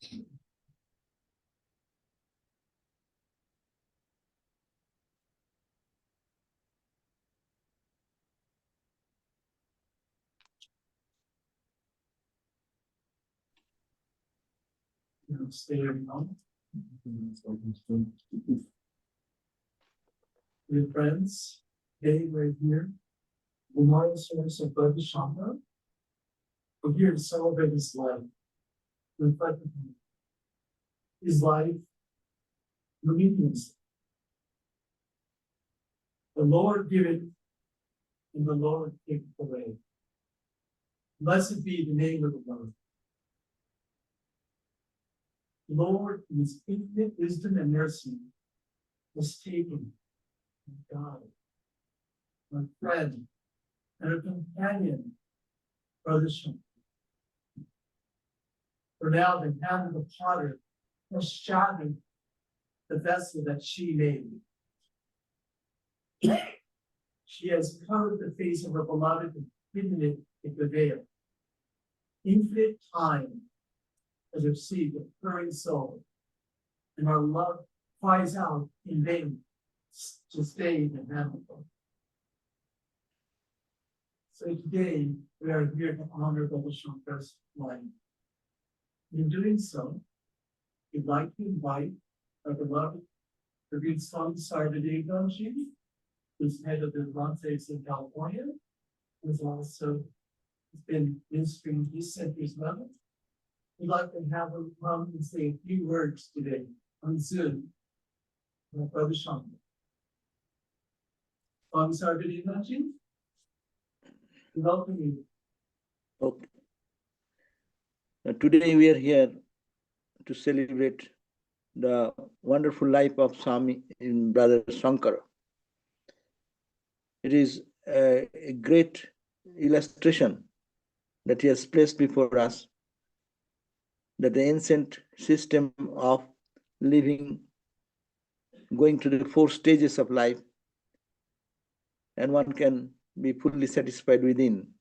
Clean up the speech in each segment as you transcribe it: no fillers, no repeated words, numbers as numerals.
Stay on. Dear friends, today we're here, the memorial service of Brother Shankara. We're here to celebrate his life, reflect on his life, obedience. The Lord give it, and the Lord take it away. Blessed be the name of the Lord. The Lord, in his infinite wisdom and mercy, has taken God, my friend, and a companion, Brother Shankara. For now, the hand of the potter has shattered the vessel that she made. She has covered the face of her beloved and hidden it with the veil. Infinite time has received the purring soul, and our love cries out in vain to stay the hand of God. So today, we are here to honor Brother Shankara's life. In doing so, we'd like to invite our beloved Revered Swami Sarvadeva, who's head of the Vedanta in California, who's also been ministering this century's level. We'd like to have him come and say a few words today on Zoom with Brother Shankara. Swami Sarvadeva, welcome you. Okay. Today we are here to celebrate the wonderful life of Swami in Brother Shankara. It is a great illustration that he has placed before us, that the ancient system of living, going through the 4 stages of life, and one can be fully satisfied within.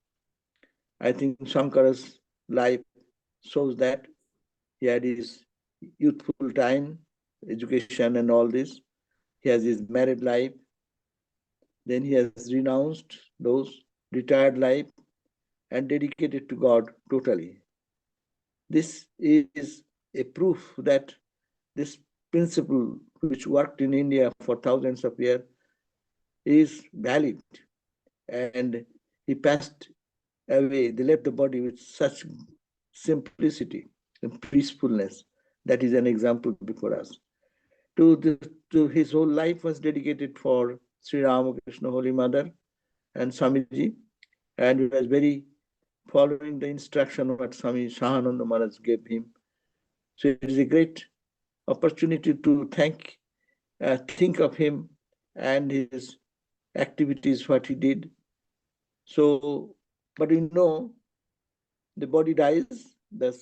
I think Shankara's life shows that. He had his youthful time, education and all this. He has his married life. Then he has renounced those, retired life, and dedicated to God totally. This is a proof that this principle, which worked in India for thousands of years, is valid. And he passed away, they left the body with such simplicity and peacefulness. That is an example before us. To his whole life was dedicated for Sri Ramakrishna, Holy Mother, and Swamiji, and he was very following the instruction of what Swami Shahananda Maharaj gave him. So it is a great opportunity to think of him and his activities, what he did. So, but we know the body dies, the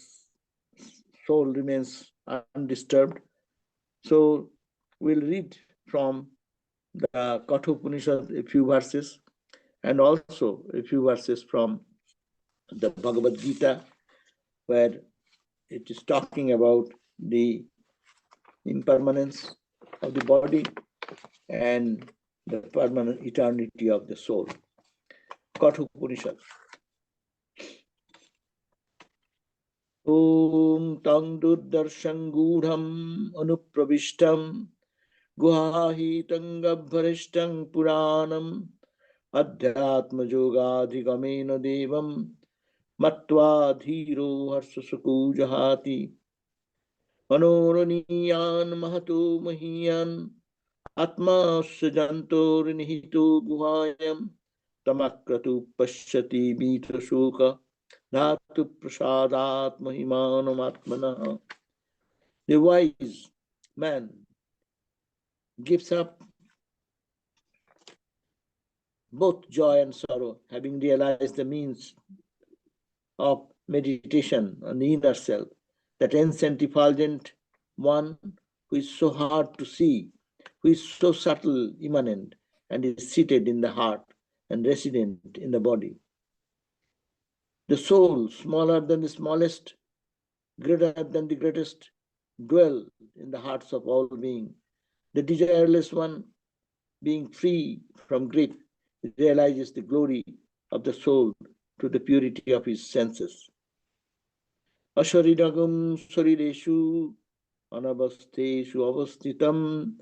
soul remains undisturbed. So we'll read from the Kathopanishad a few verses, and also a few verses from the Bhagavad Gita, where it is talking about the impermanence of the body and the permanent eternity of the soul. Kathopanishad. Om tang durdarshan gudham anupravishtam guhahitam gabharishtam puranam adhyatma yogadhigamena devam matva dhiro harsasuku jahati anoraniyan mahato mahiyan atma sajantor nihito guhayam tamakratu pashyati mitra shoka dhatu prasadat mahimanam atmana. The wise man gives up both joy and sorrow, having realized the means of meditation on the inner self, that ancient effulgent one who is so hard to see, who is so subtle, immanent, and is seated in the heart and resident in the body. The soul, smaller than the smallest greater than the greatest, dwell in the hearts of all beings. The desireless one, being free from grip, realizes the glory of the soul to the purity of his senses. Ashariragam sarireshu anavasteshu avastitam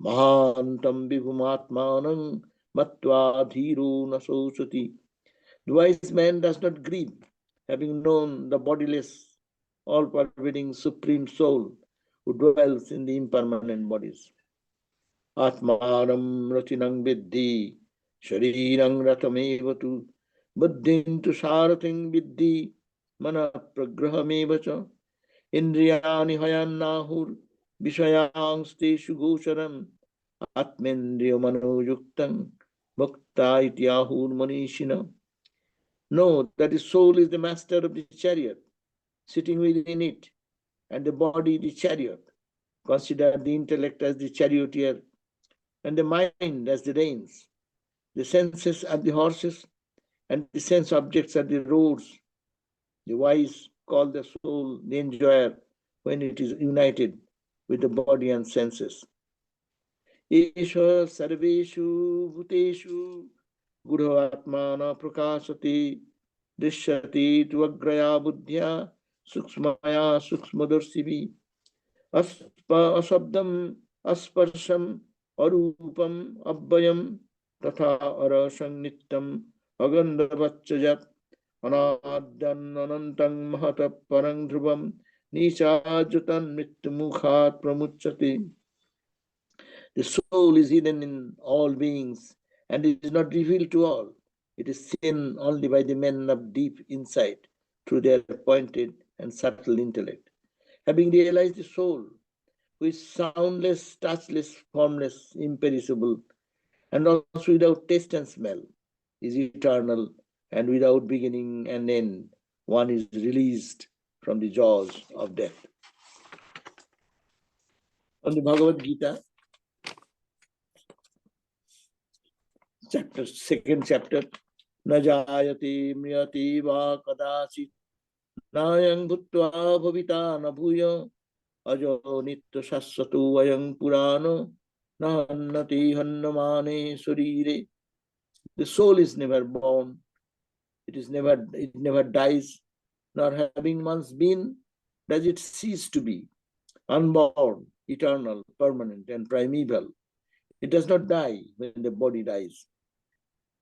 mahantam vibhumatmanam matva dhiro nasosati. The wise man does not grieve, having known the bodiless, all-pervading Supreme Soul who dwells in the impermanent bodies. Atmanam ratinang viddhi, sharirang ratamevatu, buddhin tu sarating viddhi, mana pragrahamevacha, indriyani hayannahur, vishayang steshu gosharam, atmendriya manojuktam, mukta ityahur manishina. Know that the soul is the master of the chariot, sitting within it, and the body the chariot. Consider the intellect as the charioteer, and the mind as the reins. The senses are the horses, and the sense objects are the roads. The wise call the soul the enjoyer when it is united with the body and senses. Isha sarveshu bhuteshu gurvatmana prakasati drishyati tvagraya buddhya suksmaya suksmadarsivi asabdam asparsham arupam abbayam tatha arasang nityam agandhavachayat anadyan anantang mahata parang dhruvam nichajutan mrityumukhat pramuchati. The soul is hidden in all beings and it is not revealed to all. It is seen only by the men of deep insight through their pointed and subtle intellect. Having realized the soul, who is soundless, touchless, formless, imperishable, and also without taste and smell, is eternal and without beginning and end, one is released from the jaws of death. On the Bhagavad Gita, second chapter, Najayati mriyati va kadasit nayang bhutva bhavita na bhuya ajo nitya shaswatu vayang purano nahannati hannamane surire. The soul is never born, it never dies, nor having once been, does it cease to be. Unborn, eternal, permanent, and primeval. It does not die when the body dies.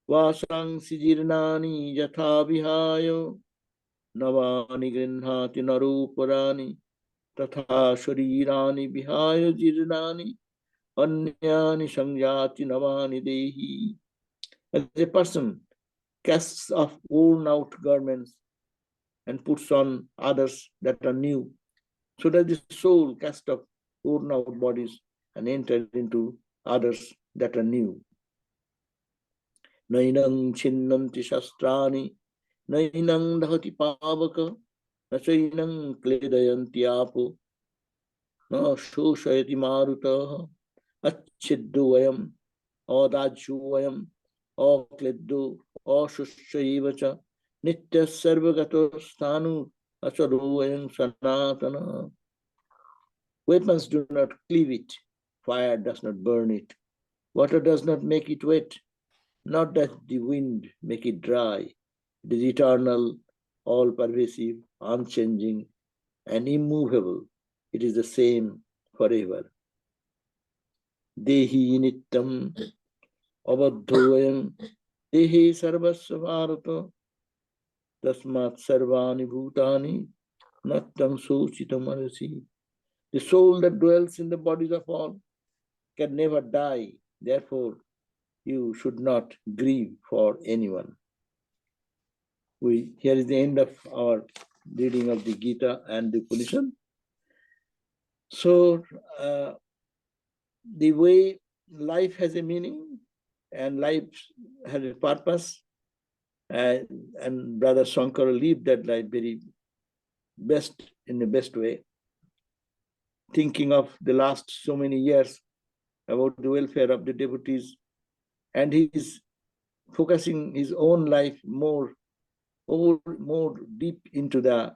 Vasang sijirnani yatha vihayo navani grinhati naruparani tatha sharirani vihayo jirnani anyani sangyati navani dehi. As a person casts off worn out garments and puts on others that are new, so does the soul cast off worn out bodies and enter into others that are new. Nainang chinnanti shastrani, nainang dahati pavaka, nachainang kledayanti apo, na shoshayati marutaha, achidduayam, adajuvayam, akleddu, ashushayivacha, nitya sarvagato sthanu, acharuayam sanatana. Weapons do not cleave it, fire does not burn it, water does not make it wet, not does the wind make it dry. It is eternal, all-pervasive, unchanging, and immovable. It is the same forever. Dehi nityam abadhoyam dehi sarvasya bharata tasmat sarvani bhutani natyam sochitam arasi. The soul that dwells in the bodies of all can never die. Therefore, you should not grieve for anyone. Here is the end of our reading of the Gita and the Upanishad. So, the way life has a meaning and life has a purpose, and Brother Shankara lived that life very best, in the best way, thinking of the last so many years about the welfare of the devotees, and he is focusing his own life more deep into the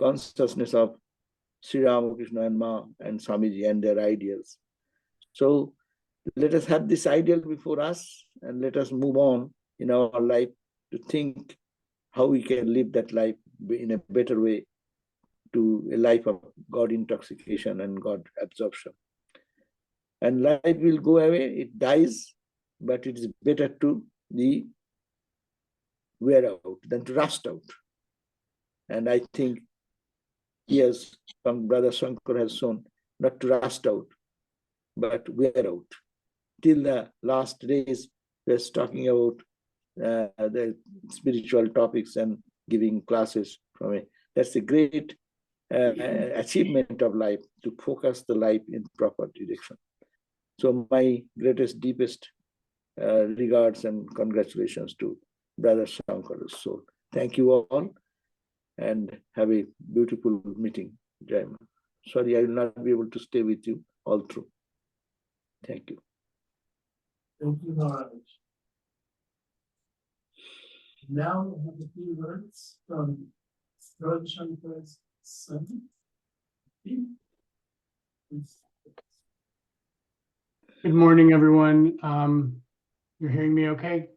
consciousness of Sri Ramakrishna and Ma and Swamiji and their ideals. So let us have this ideal before us and let us move on in our life to think how we can live that life in a better way, to a life of God intoxication and God absorption. And life will go away, it dies, but it is better to be wear out than to rust out. And I think, yes, Brother Shankara has shown not to rust out, but wear out. Till the last days, he was talking about the spiritual topics and giving classes from it. That's a great achievement of life, to focus the life in proper direction. So my greatest, deepest regards and congratulations to Brother Shankara's soul. Thank you all and have a beautiful meeting. Jai Ma. Sorry, I will not be able to stay with you all through. Thank you. Thank you, Maharaj. Now we have a few words from Brother Shankara's son. Good morning, everyone. You're hearing me okay?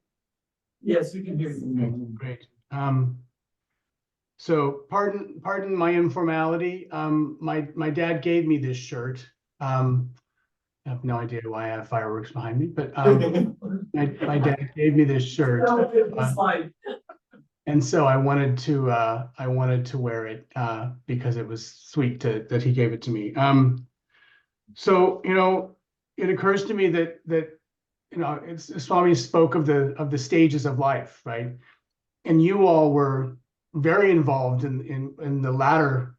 Yes, we can hear you. Okay, great. So pardon my informality. My dad gave me this shirt. I have no idea why I have fireworks behind me, but my dad gave me this shirt. And so I wanted to wear it because it was sweet that he gave it to me. So it occurs to me that Swami spoke of the stages of life, right? And you all were very involved in the latter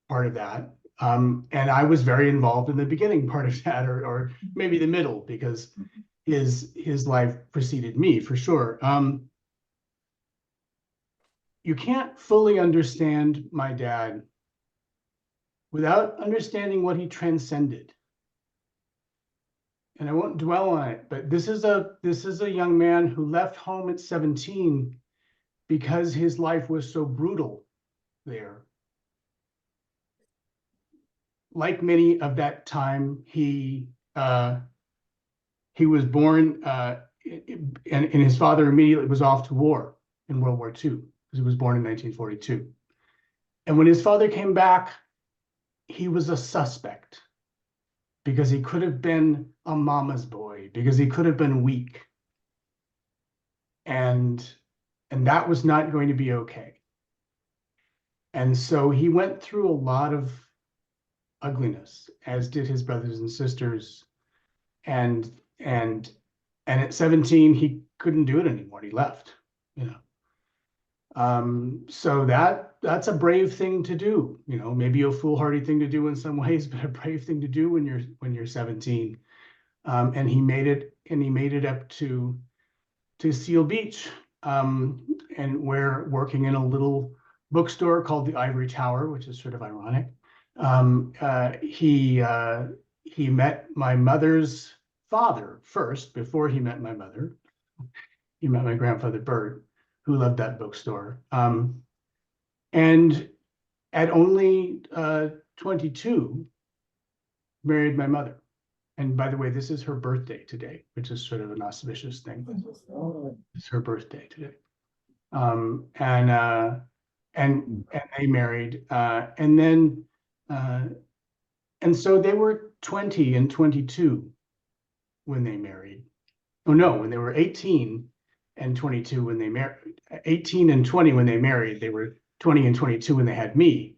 part of that. And I was very involved in the beginning part of that, or maybe the middle, because his life preceded me for sure. You can't fully understand my dad without understanding what he transcended. And I won't dwell on it, but this is a young man who left home at 17 because his life was so brutal there. Like many of that time, he was born, and his father immediately was off to war in World War II, because he was born in 1942. And when his father came back, he was a suspect, because he could have been a mama's boy, because he could have been weak. And that was not going to be okay. And so he went through a lot of ugliness, as did his brothers and sisters. And at 17, he couldn't do it anymore. He left, So that's a brave thing to do, maybe a foolhardy thing to do in some ways, but a brave thing to do when you're 17. And he made it up to Seal Beach, and we're working in a little bookstore called the Ivory Tower, which is sort of ironic. He met my mother's father first, before he met my mother. He met my grandfather Bert, who loved that bookstore. And at only 22, married my mother. And by the way, this is her birthday today, which is sort of an auspicious thing. It's her birthday today. And they married, and so they were 20 and 22 when they married. Oh no, when they were 18 and 22 when they married. 18 and 20 when they married. They were 20 and 22 when they had me.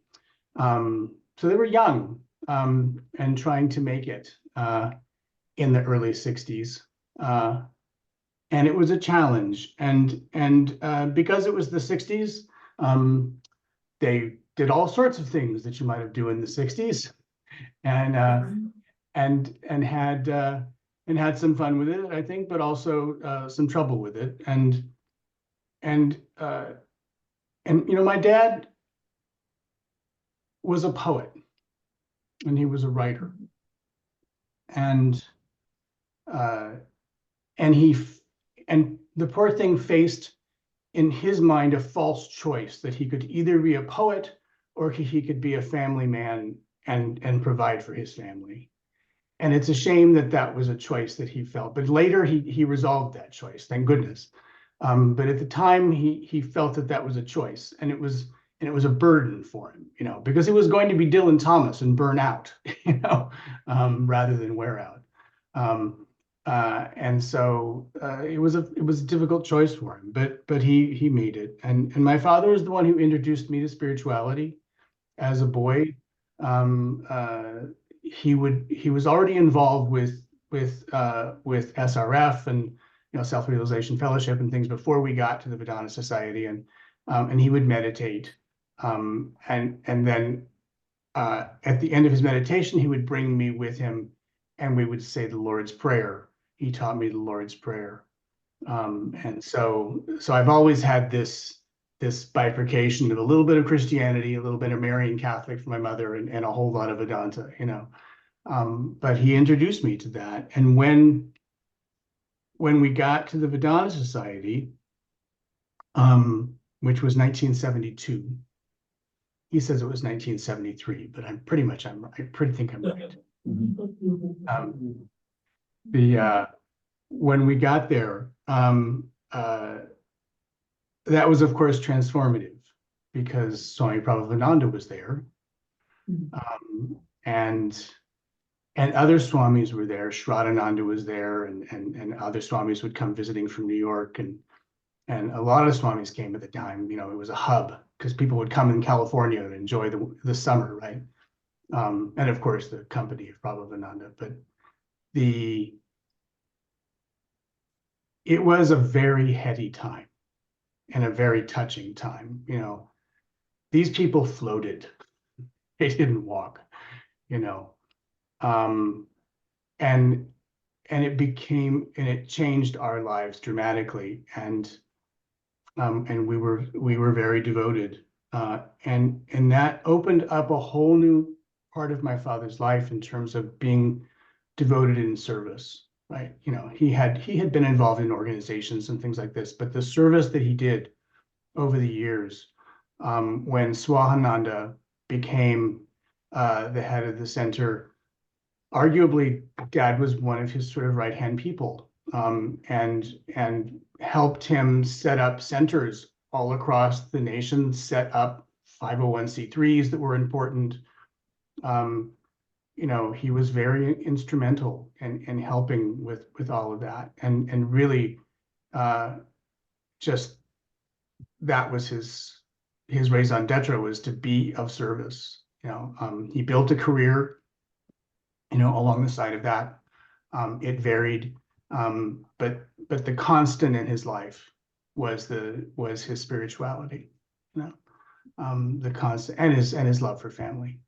So they were young, and trying to make it in the early 60s. And it was a challenge. And because it was the 60s, they did all sorts of things that you might have done in the 60s, and had some fun with it, I think, but also some trouble with it. And my dad was a poet, and he was a writer, and the poor thing faced in his mind a false choice, that he could either be a poet or he could be a family man and provide for his family. And it's a shame that that was a choice that he felt. But later he resolved that choice, thank goodness. But at the time he felt that that was a choice, and it was a burden for him, because it was going to be Dylan Thomas and burn out, rather than wear out. And so it was a difficult choice for him, but he made it. And my father is the one who introduced me to spirituality as a boy. He was already involved with SRF and self-realization fellowship and things before we got to the Vedanta Society, and he would meditate, and then at the end of his meditation he would bring me with him, and we would say the Lord's Prayer. He taught me the Lord's Prayer, and so I've always had this bifurcation of a little bit of Christianity, a little bit of Marian Catholic for my mother, and a whole lot of Vedanta, but he introduced me to that. And when we got to the Vedanta Society, which was 1972, he says it was 1973, but I pretty think I'm right. When we got there, that was, of course, transformative, because Swami Prabhupada was there, and other Swamis were there. Shraddhananda was there, and other Swamis would come visiting from New York, and a lot of Swamis came at the time. It was a hub, because people would come in California and enjoy the summer, right? And of course the company of Prabhupada. But it was a very heady time and a very touching time. These people floated; they didn't walk. And it changed our lives dramatically, and we were very devoted, and that opened up a whole new part of my father's life in terms of being devoted in service, right? He had been involved in organizations and things like this, but the service that he did over the years, when Swahananda became the head of the center, arguably Dad was one of his sort of right-hand people, and helped him set up centers all across the nation, set up 501c3s that were important. He was very instrumental in helping with all of that, and really just that was his raison d'etre, was to be of service. He built a career along the side of that. It varied, but the constant in his life was his spirituality, the constant, and his love for family.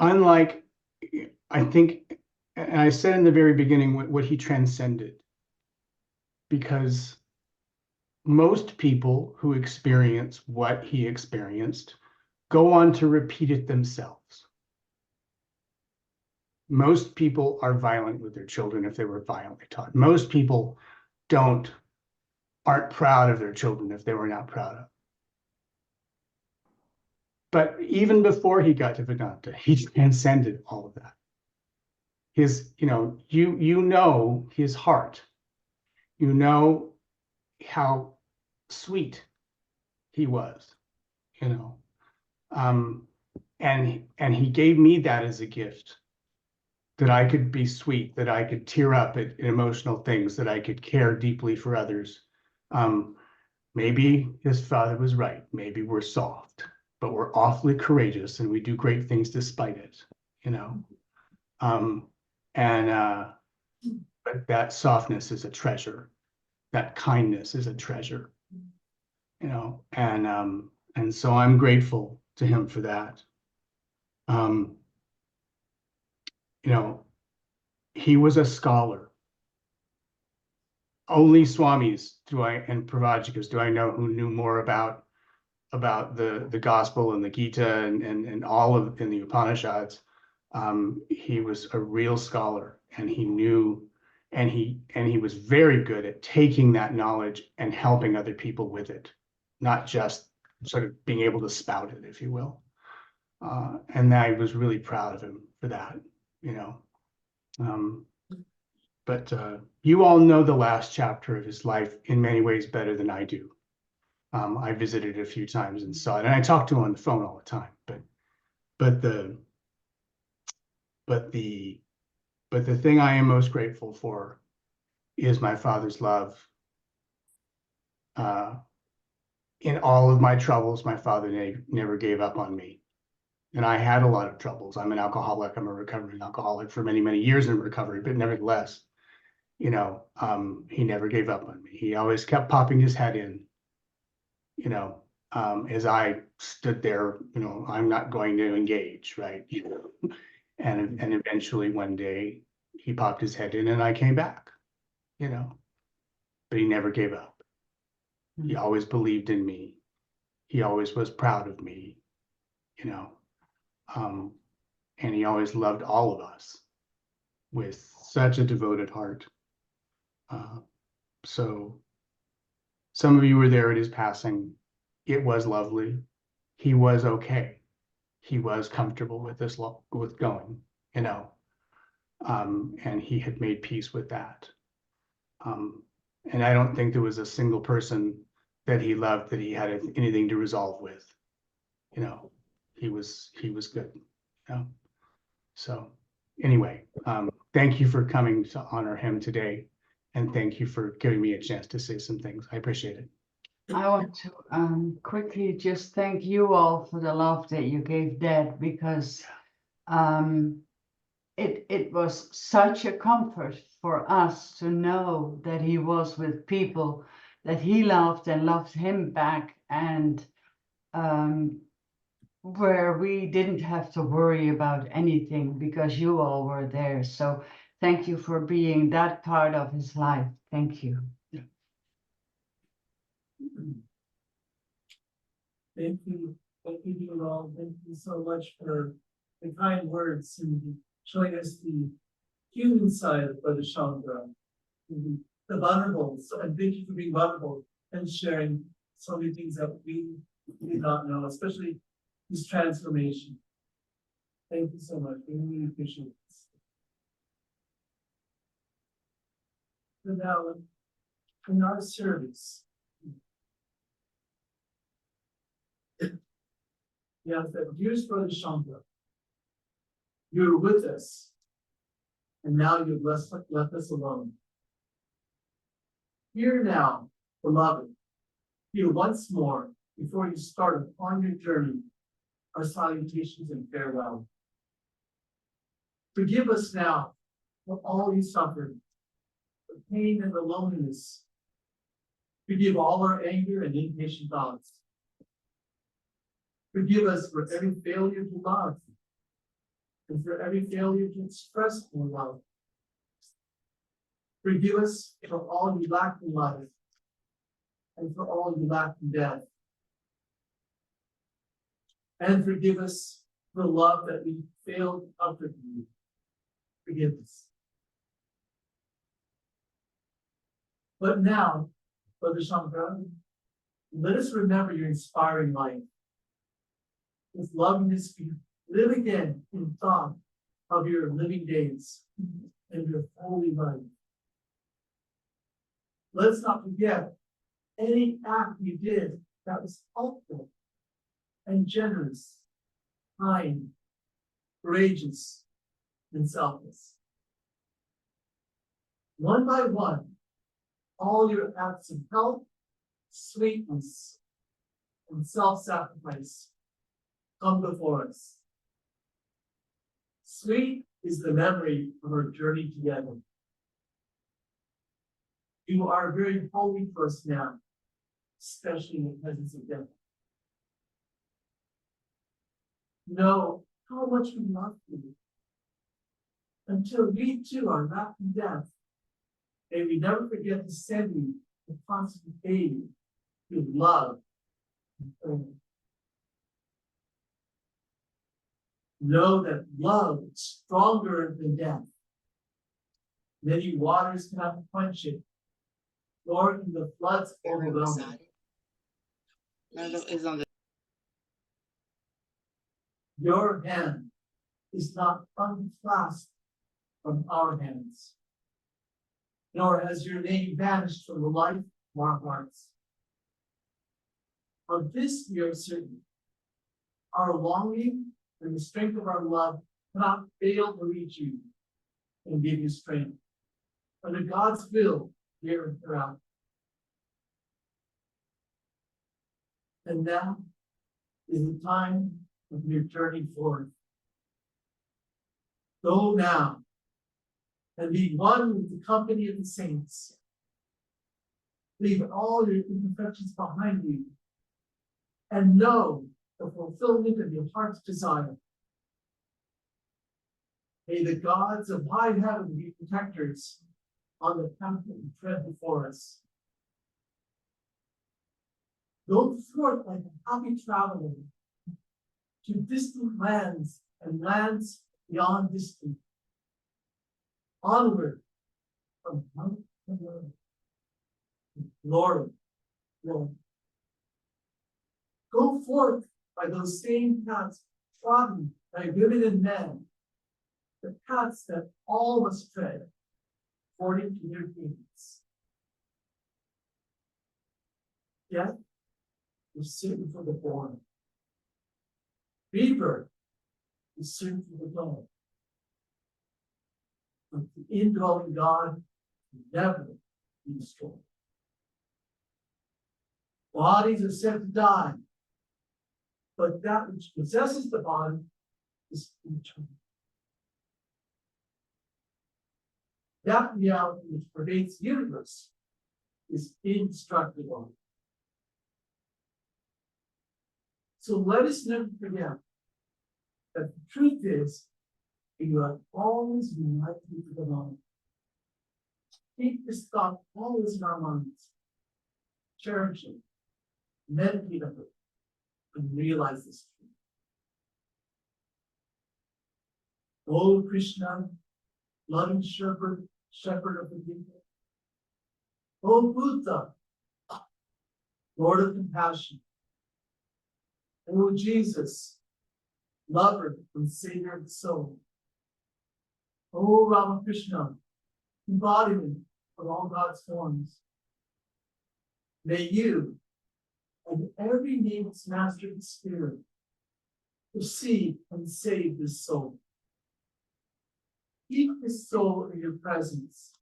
Unlike, I think, and I said in the very beginning, what he transcended, because most people who experience what he experienced go on to repeat it themselves. Most people are violent with their children if they were violently taught. Most people aren't proud of their children if they were not proud of. But even before he got to Vedanta, he transcended all of that. His, his heart, how sweet he was, and he gave me that as a gift, that I could be sweet, that I could tear up at emotional things, that I could care deeply for others. Maybe his father was right. Maybe we're soft, but we're awfully courageous, and we do great things despite it, but that softness is a treasure. That kindness is a treasure, and so I'm grateful to him for that. He was a scholar. Only Swamis and Pravajikas do I know who knew more about the gospel and the Gita and all of in the Upanishads. He was a real scholar, and he knew And he was very good at taking that knowledge and helping other people with it, not just sort of being able to spout it, if you will. And I was really proud of him for that, you know. But you all know the last chapter of his life in many ways better than I do. I visited a few times and saw it, and I talked to him on the phone all the time. But the thing I am most grateful for is my father's love. In all of my troubles, my father never gave up on me. And I had a lot of troubles. I'm an alcoholic. I'm a recovering alcoholic for many, many years in recovery, but nevertheless, you know, he never gave up on me. He always kept popping his head in, you know, as I stood there, you know, I'm not going to engage, right? You know, and eventually one day he popped his head in and I came back, you know, but he never gave up. He always believed in me. He always was proud of me, you know, and he always loved all of us with such a devoted heart. So some of you were there at his passing. It was lovely. He was okay. He was comfortable with this, with going, you know, and he had made peace with that. And I don't think there was a single person that he loved that he had anything to resolve with. You know, he was good. You know? So anyway, thank you for coming to honor him today. And thank you for giving me a chance to say some things. I appreciate it. I want to quickly just thank you all for the love that you gave Dad, because it was such a comfort for us to know that he was with people that he loved and loved him back, and where we didn't have to worry about anything because you all were there. So thank you for being that part of his life. Thank you. Thank you all. Thank you so much for the kind words and showing us the human side of Brother Shankara, the vulnerable. So, and thank you for being vulnerable and sharing so many things that we did not know, especially his transformation. Thank you so much. We really appreciate this. So now, in our service, yeah, dearest Brother Shankara, you're with us, and now you've left us alone. Here now, beloved, here once more, before you start upon your journey, our salutations and farewell. Forgive us now for all you suffered, the pain and the loneliness. Forgive all our anger and impatient thoughts. Forgive us for every failure to love and for every failure to express more love. Forgive us for all you lacked in life and for all you lacked in death. And forgive us for love that we failed to comfort you. Forgive us. But now, Brother Shankara, let us remember your inspiring life. With lovingness, live again in thought of your living days and your holy life. Let's not forget any act you did that was helpful and generous, kind, courageous, and selfless. One by one, all your acts of help, sweetness, and self-sacrifice come before us. Sweet is the memory of our journey together. You are very holy for us now, especially in the presence of death. Know how much we love you. Until we too are wrapped in death, may we never forget to send you the constant aid through love and prayer. Know that love is stronger than death. Many waters cannot quench it, nor can the floods overwhelm it. Your hand is not unclasped from our hands, nor has your name vanished from the life of our hearts. Of this we are certain. Our longing and the strength of our love cannot fail to reach you and give you strength. Under God's will, here and throughout. And now is the time of your journey forth. Go now and be one with the company of the saints. Leave all your imperfections behind you and know the fulfillment of your heart's desire. May the gods of high heaven be protectors on the path that we tread before us. Go forth like a happy traveler to distant lands and lands beyond distance. Onward from month to month. Lord, Lord. Go forth by those same paths trodden by women and men, the paths that all must tread according to their deeds. Death is certain for the born. Rebirth is certain for the dawn. But the indwelling God will never be destroyed. Bodies are said to die, but that which possesses the body is eternal. That reality which pervades the universe is indestructible. So let us never forget that the truth is you are always united to the mind. Keep this thought always in our minds. Cherish it, meditate on it, and realize this truth. O Krishna, loving shepherd of the people. O Buddha, Lord of compassion. O Jesus, lover and savior of the soul. O Ramakrishna, embodiment of all God's forms. May you and every nameless master of the spirit receive and save this soul. Keep this soul in your presence,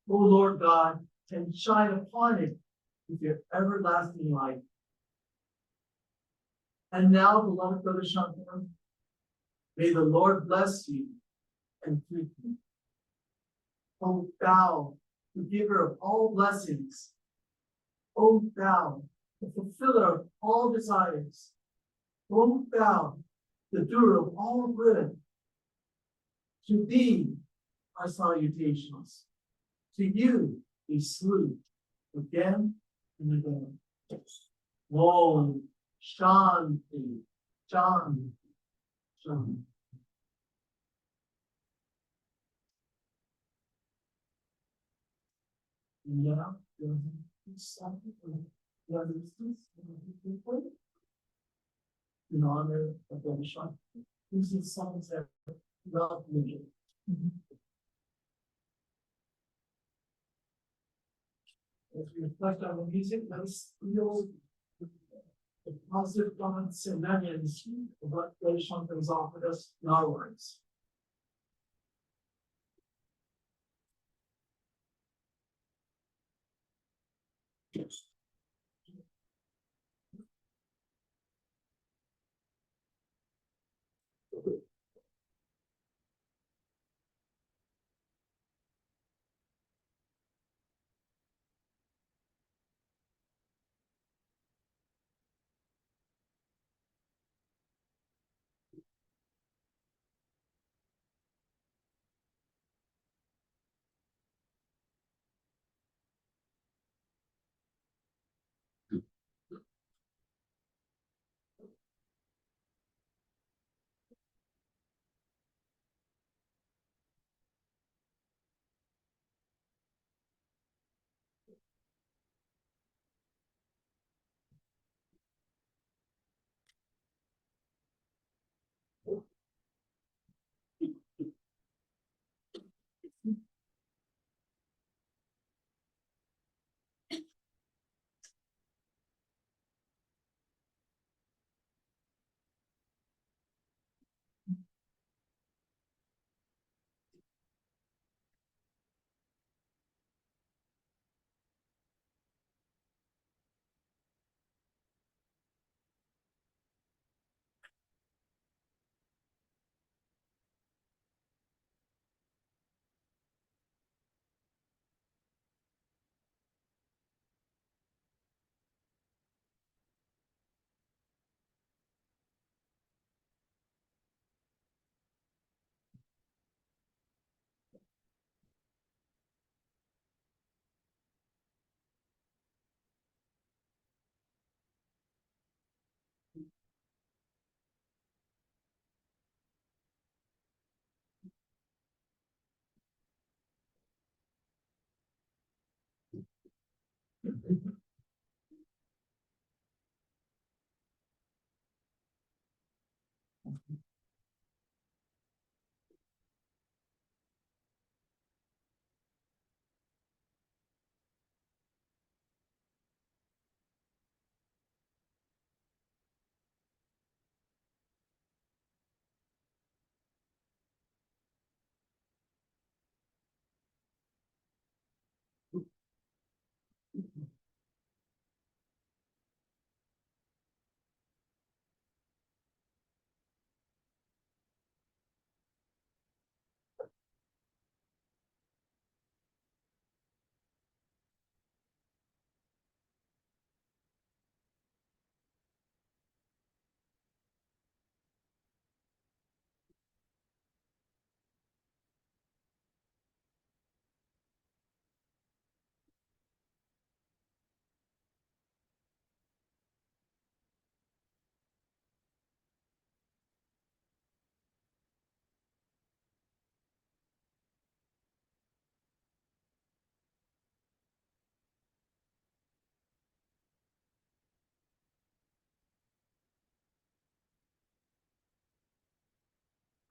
O Lord God, and shine upon it with your everlasting light. And now, beloved brother Shankara, may the Lord bless you and keep you. O thou, the giver of all blessings, O thou, the fulfiller of all desires, O thou, the doer of all good, to thee our salutations. To you we salute again and again. Om Shanti, Shanti, Shanti. Now, in honor of Brother Shanti, these are songs that love music. As we reflect on the music, let us feel the positive thoughts and memories of what Brother Shankar has offered us in our words.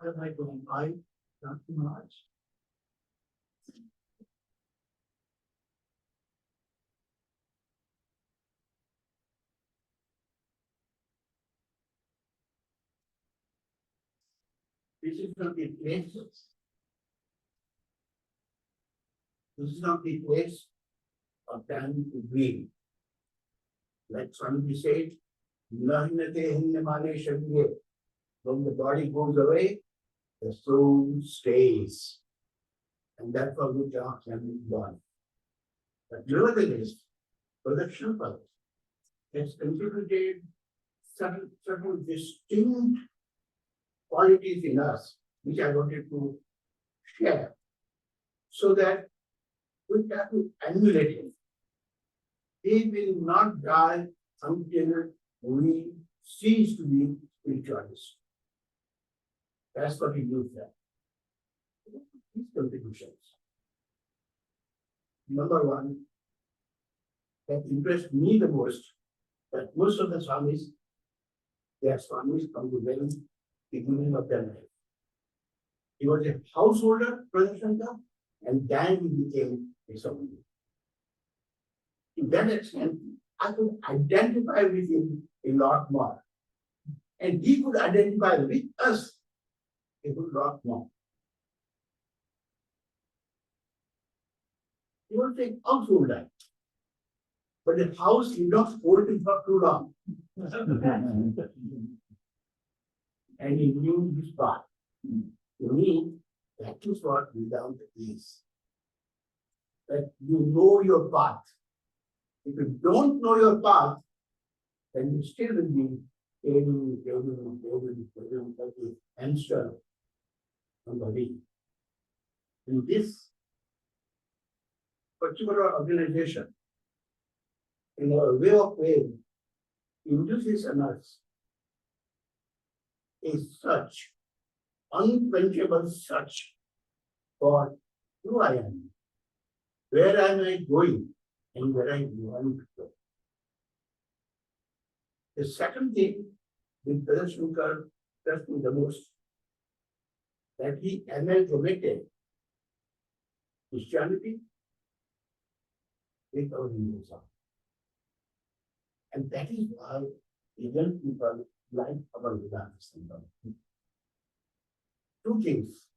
Am I going by? Not too much. This is not the place. This is not the place of time to be. Like Swami said, when the body goes away, the soul stays. And that's for which our can be born. But nevertheless, for the Shankara, has contributed certain distinct qualities in us, which I wanted to share, so that we have to emulate him. He will not die until we cease to be spiritualists. That's what he used there. His contributions. Number one, that impressed me the most, that most of the Swamis, their Swamis from the very beginning of their life. He was a householder, Brother Shankara, and then he became a Swami. To that extent, I could identify with him a lot more. And he could identify with us a good lot more. He was a householder. But the house did not hold him for too long. And he knew his path. To me, that is what Vedanta is. That you know your path. If you don't know your path, then you still will be like a hamster on the wheel. In this particular organization, in our way of playing, induces in us a search, unquenchable search for who I am, where am I going, and where I want to go. The second thing that Brother Shankara touched me the most, that he amalgamated Christianity with our Hinduism. And that is why Indian people like our Vedanta symbol. Two things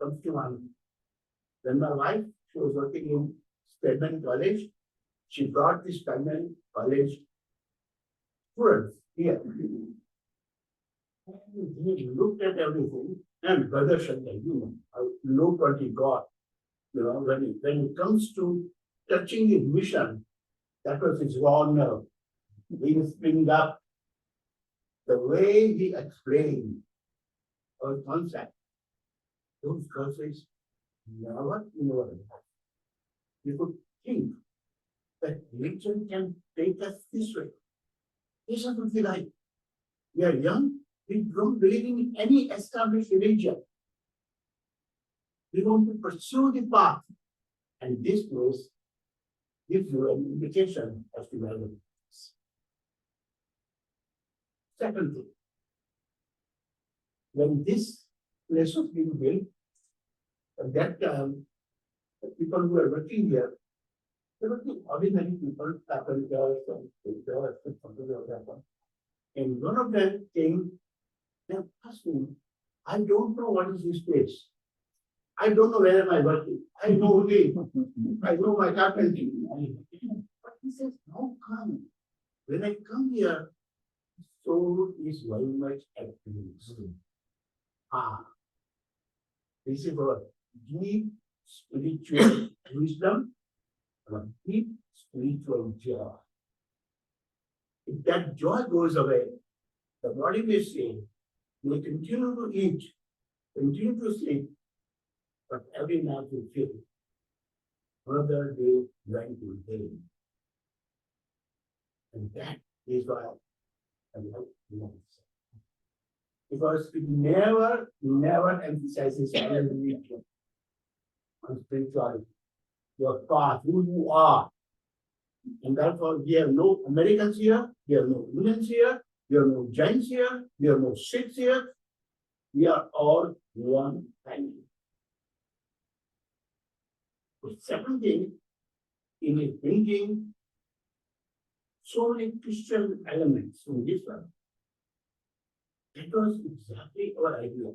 comes to mind. When my wife, she was working in Spelman College, she brought this Spelman College students here. And he looked at everything, and Brother Shankara, how low what he got. When it comes to touching his mission, that was his raw nerve. He springed up. The way he explained our concept, those curses never that. You could think that religion can take us this way. This is what we like. We are young, we don't believe in any established religion. We want to pursue the path, and this place gives you an indication as to where it is. Second thing, when this place was being built, at that time, the people who were working here, they were the ordinary people, carpenters and painters and something like that. And one of them came and asked me, I don't know what is this place. I don't know where am I working. I know only, I know my carpentry. But he says, how come? When I come here, soul is very much active. This is our deep spiritual wisdom, a deep spiritual joy. If that joy goes away, the body may say, may continue to eat, continue to sleep, but every night you feel another day went to day. And that is why I like Vedanta. Because it never emphasizes on spirituality, your path, who you are. And therefore, we have no Americans here, we have no Indians here, we have no Jains here, we have no Sikhs here. We are all one family. The second thing, in his thinking, so many Christian elements in this one. That was exactly our idea.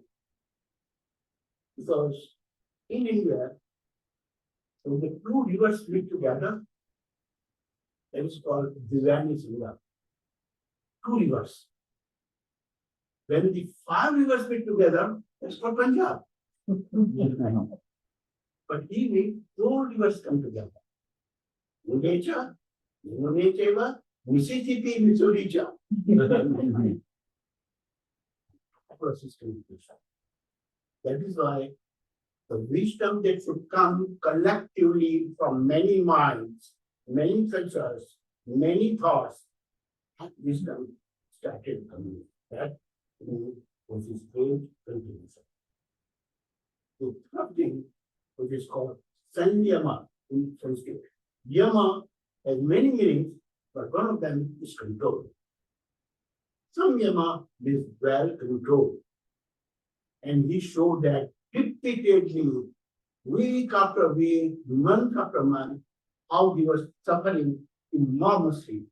Because in India, when the two rivers meet together, that is called Divani River. Two rivers. When the 5 rivers meet together, that's called Punjab. But he 4 rivers come together. Mudecha, Munecheva, Mississippi, Missouricha. That is why the wisdom that should come collectively from many minds, many cultures, many thoughts, that wisdom started coming. That was his great contribution. The third thing, which is called Sanyama in Sanskrit. Yama has many meanings, but one of them is control. Samyama is well controlled. And he showed that repeatedly, week after week, month after month, how he was suffering enormously.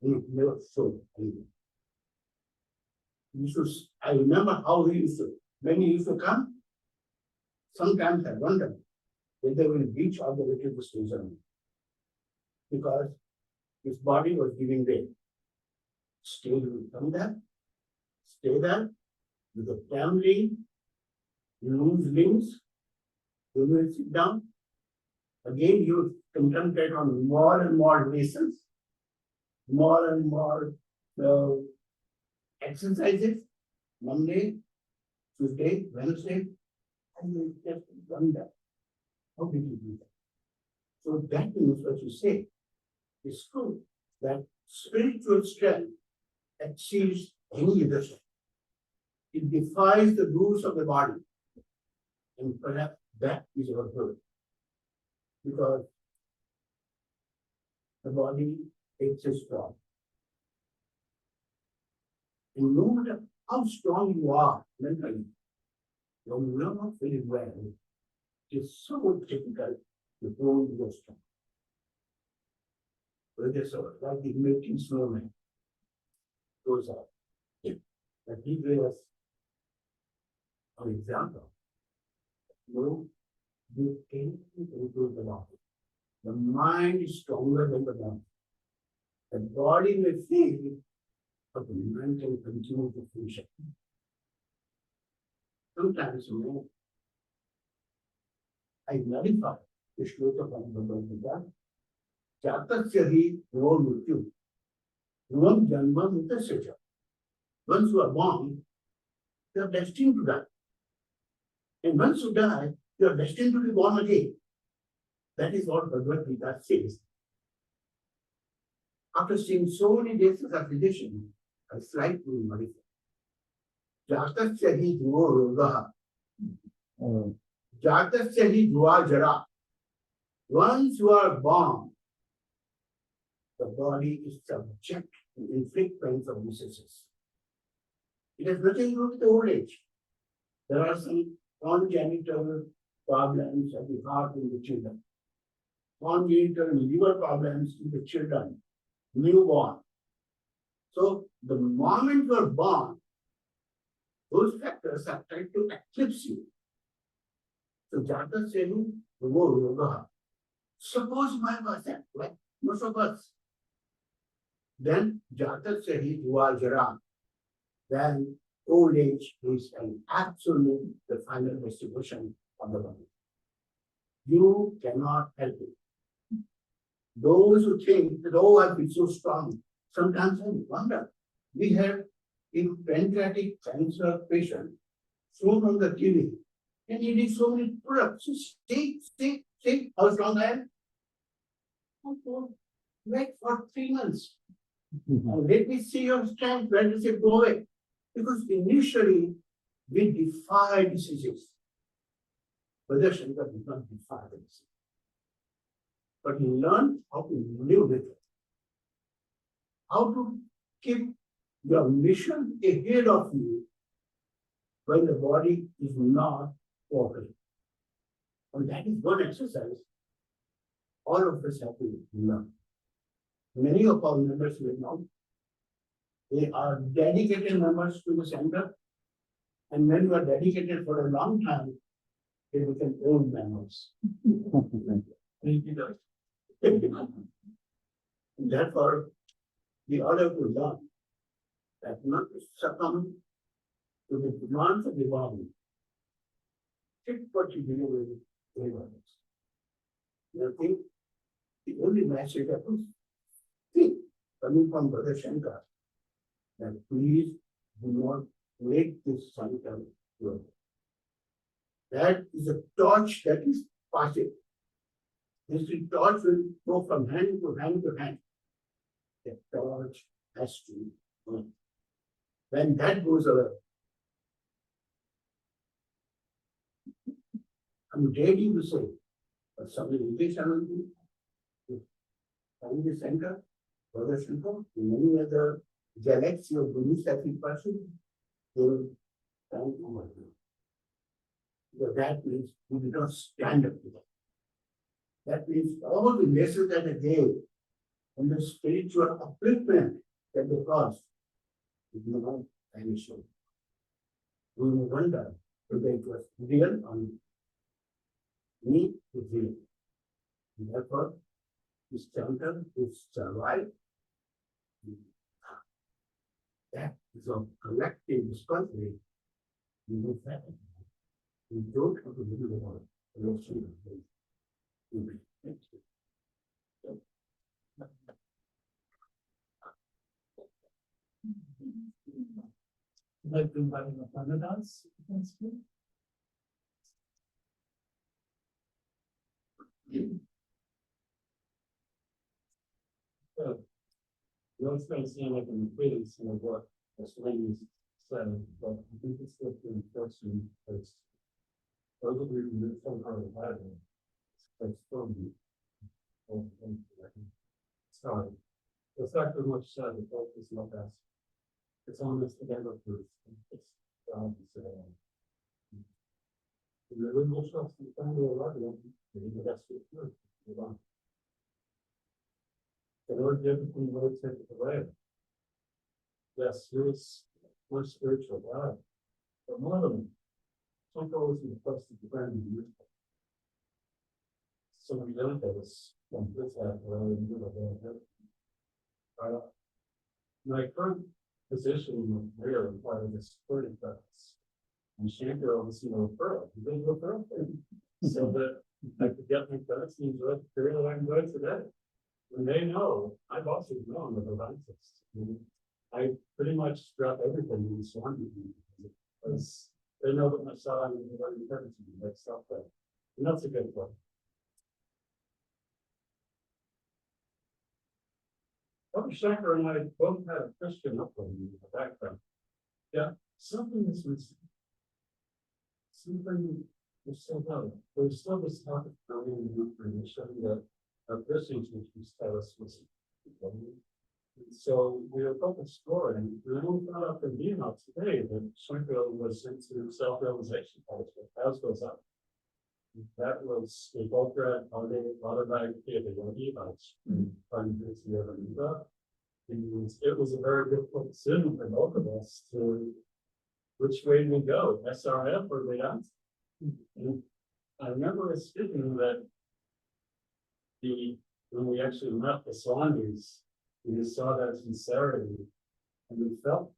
He never showed anything. I remember how he used to, when he used to come, sometimes I wonder whether he will reach all the way to the station. Because his body was giving way. Still, he will come there, stay there with the family, lose limbs, he will sit down. Again, he will concentrate on more and more lessons, more and more exercises, Monday, Tuesday, Wednesday, and he just done that. How did he do that? So that means what you say is true, that spiritual strength exceeds any other strength. It defies the rules of the body. And perhaps that is our good. Because the body takes a strong. And no matter how strong you are mentally, when you are not feeling well, it is so difficult to hold your strength. So, like the melting snowman goes up. But he gave us an example. No, you can't improve the body. The mind is stronger than the body. The body may fail, but the mind can continue to function. Sometimes, I nullify the shloka from the Bhagavad Jatasya hi no mrityu. One janma mutasya cha. Once you are born, you are destined to die. And once you die, you are destined to be born again. That is what Bhagavad Gita says. After seeing so many days of repetition, I slightly modify. Jatasya hi dhruva rogaha. Jatasya hi dhruva jara. Once you are born, the body is subject to infrequent of diseases. It has nothing to do with the old age. There are some congenital problems of the heart in the children, congenital liver problems in the children, newborn. So the moment you are born, those factors are trying to eclipse you. So Jataka Senu, Yoga. Suppose my was that, like most of us. Then Jataka Sehi Jara. Then old age is an absolute, the final distribution of the body. You cannot help it. Those who think that, oh, I've been so strong, sometimes I wonder. We had a pancreatic cancer patient thrown on the kidney, and he did so many products. So see how strong I am. Wait for 3 months. And let me see your strength. When does it go away? Because initially we defy diseases. Brother Shankara did not defy the disease. But he learned how to live with it. How to keep your mission ahead of you when the body is not cooperating. And that is one exercise all of us have to learn. Many of our members will know they are dedicated members to the center, and when you are dedicated for a long time, they become old members. Therefore, we ought to learn that not to succumb to the demands of the body. Take what you do with others. I think the only message that was coming from Brother Shankara, that please do not make this center work. That is a torch that is passing. This torch will go from hand to hand to hand. The torch has to burn. When that goes away, I'm ready to say, but somebody in this family center, Brother Shankara, many other galaxy of gurus that we pursue, they will stand over you. Because that means we did not stand up to them. That means all the lessons that they gave and the spiritual upliftment that they caused is not vanishing. We will wonder whether it was real or not. Me is real. And therefore, this center is survived. That is a collective responsibility. We do that. We don't have to live with our relation. Thank you. Like to invite Harinamananda. You always kind of seem like an equates, what the Swami said, but I think it's still pretty important because those of you who live some part of the Bible, it's from you. Sorry. The fact of much said, the book is not that. It's almost the end of truth. It's God to say. The original trust in the family of God, the best of truth. The Lord gave it, the Lord take it away. Yes, we're spiritual, God. But more than some goals in the trust of the brand new. Some of the other days, from this my current position here in part of the security practice. And Shankara was, referral. He did referral so that I could get my credits and enjoy the period that I'm doing today. When they know, my bosses know I'm a Vedantist. I pretty much drop everything in Swami because they know that my side is very important to me, like stuff that, and that's a good one. Dr. Shankara and I both had a Christian upbringing in the background. Yeah, something is missing. Something is still done. There's still this talk of coming and information that our Christians which tell us was So we have told the story, and we only found out from being out today that Shankara was into self-realization, as goes up. That was, we both read autobiography of the Yogi about Harinamananda. It was a very difficult decision for both of us to, which way do we go, SRF or Vedanta? And I remember us speaking that when we actually met the Swamis, we just saw that sincerity, and we felt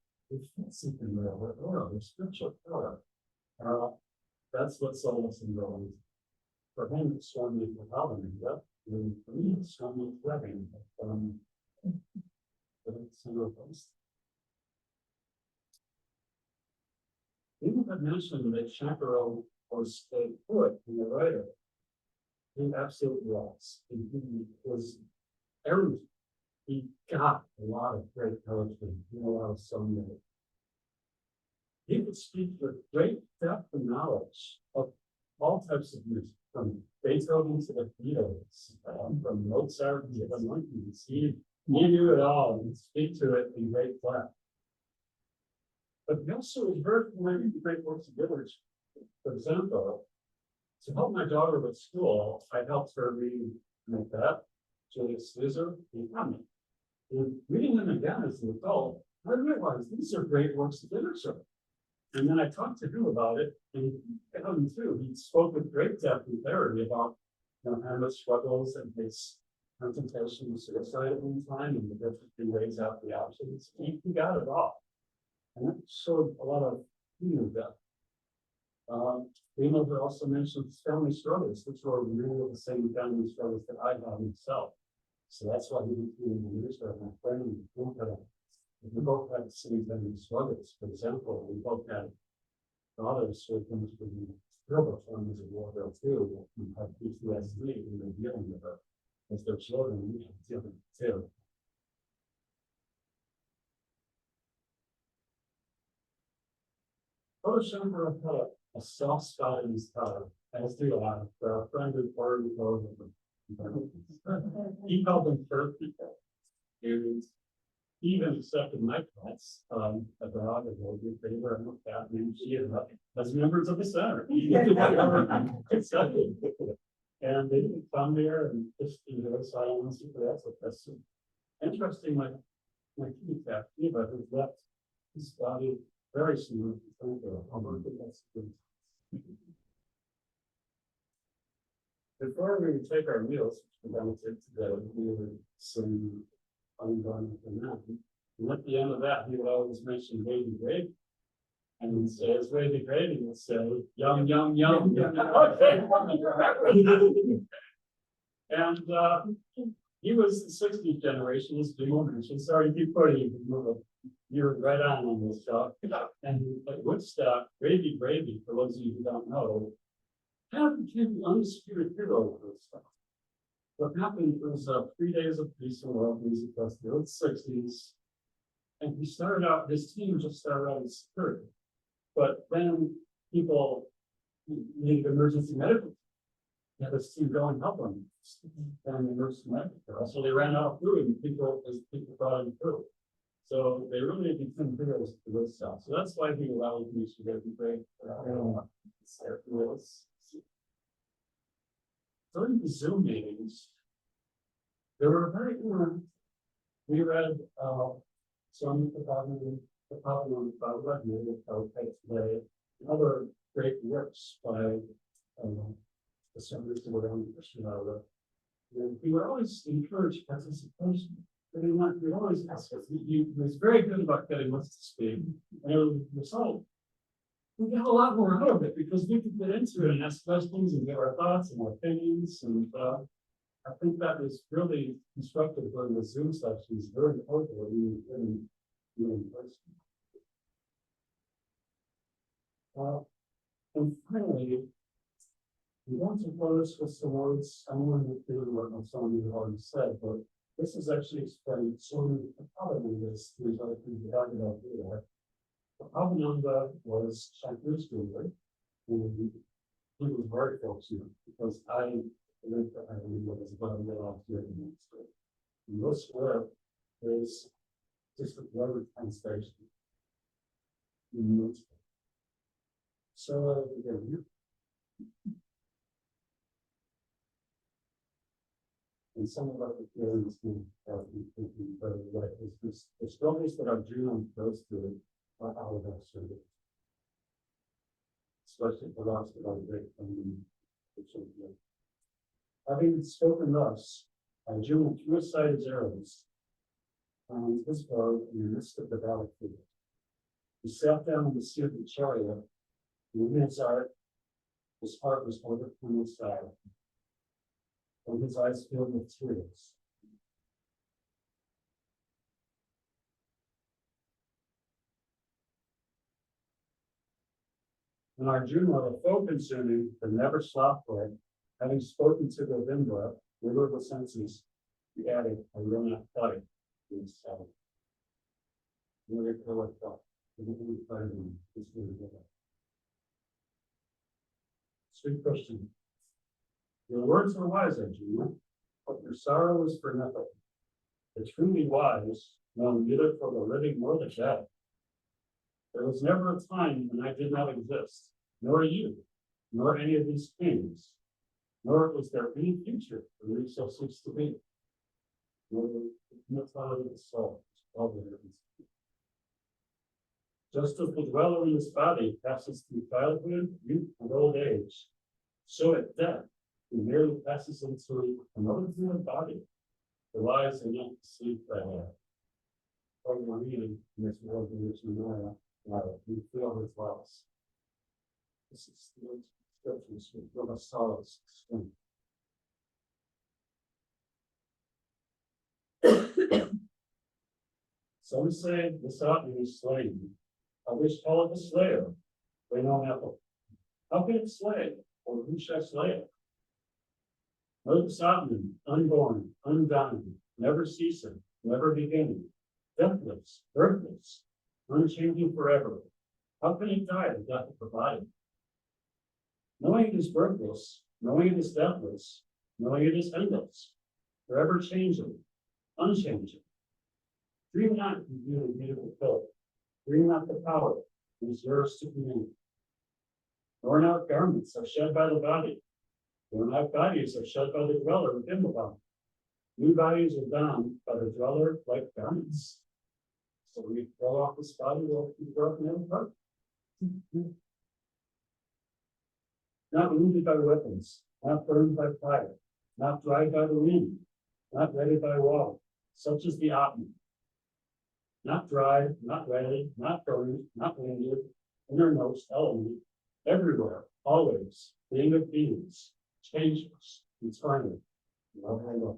something there. Oh, there's spiritual power. That's what soul us involved. For him, it's Swami Harinamananda, and for me, it's Swami Webbing. People have mentioned that Shankara was a poet and a writer. He absolutely was. He was everything. He got a lot of great poetry, a lot of song. He could speak with great depth and knowledge of all types of music, from Beethoven to the Beatles, from Mozart to the monkeys. He knew it all and speak to it in great depth. But he also was very familiar with great works of literature. For example, to help my daughter with school, I helped her read Macbeth, Julius Caesar, and Hamlet. And reading them again as an adult, I realized these are great works of literature. And then I talked to him about it, and him too. He spoke with great depth and clarity about Hamlet's struggles and his contemplation of suicide at one time and the different ways out the options. He got it all. And that showed a lot of depth. Greenberg also mentioned family struggles, which were really the same family struggles that I had myself. So that's why he became the minister of my friend. We both had the same family struggles. For example, we both had daughters who came to the terrible traumas of World War II, who had PTSD, and were dealing with it as their children. We had dealing too. Shankara had a soft spot in his heart, as do I, for a friend who already told him. He called them third people. And he even accepted my class at the Rockville favor and looked at me. She ended up as members of the center. Accepted. And they didn't come there and just so I don't see that's what that's interesting. My key cat, Eva, who left his body very soon. Before we would take our meals, which we're going to take together, we would sing ongoing with the man. And at the end of that, he would always mention Baby Gravy. And he'd say, it's Baby Gravy, he would say, yum, yum, yum. And he was the 60th generation, he's the moment. So sorry to keep putting you. You're right on this stuff. And at Woodstock, Gravy, for those of you who don't know, kind of became the undisputed hero of this stuff. What happened was 3 days of peace and world music festival in the 60s. And he started out, his team just started out as security. But then people needed emergency medical. He had this team go and help them. And emergency medical. So they ran out of food and people brought in food. So they really became heroes to this stuff. So that's why he allowed me to get great. During the Zoom meetings, there were very we read some the other great works by the senators who were on the Christian Hour. And we were always encouraged participation. He always asked us. He was very good about getting us to speak. And the result, we got a lot more out of it because we could get into it and ask questions and give our thoughts and our opinions. And I think that was really constructive during the Zoom sessions. Very important that we couldn't do in person. And finally, we want to close with some words. I want to do what some of you have already said, but this is actually explained so many Harinamananda, these other things we talked about here. Harinamananda was Shankara's guru, and he was very fortunate because I lived at Harinamananda as well as here in the street. And this were is just a rubber translation. Mhm. So again, and some of the feelings but it's just the struggles that Arjuna goes through are out of that service. Especially the last of our great having spoken thus, Arjuna threw aside his arrows and his bow in the midst of the battlefield. He sat down in the seat of the chariot, and in his heart was overcome with sorrow, and his eyes filled with tears. And Arjuna, the foe consuming, but never slothful, having spoken to Govinda, ruler of the senses, he added, I will not fight in this battle. Very poet thought. Sweet question. Your words are wise, Arjuna, but your sorrow is for nothing. The truly wise know neither for the living nor the dead. There was never a time when I did not exist, nor you, nor any of these kings, nor was there any future for me so seeks to be. Nor the immortality of the soul, all the heavens. Just as the dweller in this body passes through childhood, youth, and old age, so at death, he merely passes into another human body. The lies are not deceived by that. From the reading in this world in which we know, we feel his loss. This is the scriptures we feel a solace. Some say the Satan is slain. Others call it the slayer. They know nothing. How can it slay? Or who shall slay it? Know the Satan, unborn, undying, never ceasing, never beginning, deathless, birthless, unchanging forever. How can it die the death of the body? Knowing it is birthless, knowing it is deathless, knowing it is endless, forever changing, unchanging. Dream not to view the beautiful pill. Dream not the power that is yours to command. Worn out garments are shed by the body. Worn out bodies are shed by the dweller within the body. New bodies are donned by the dweller like garments. So we throw off this body, we'll be broken in apart. Not wounded by weapons, not burned by fire, not dried by the wind, not wetted by water, such as the Atman. Not dried, not wetted, not burned, not wounded, innermost element, everywhere, always, being of beings, changeless, eternal, love and love.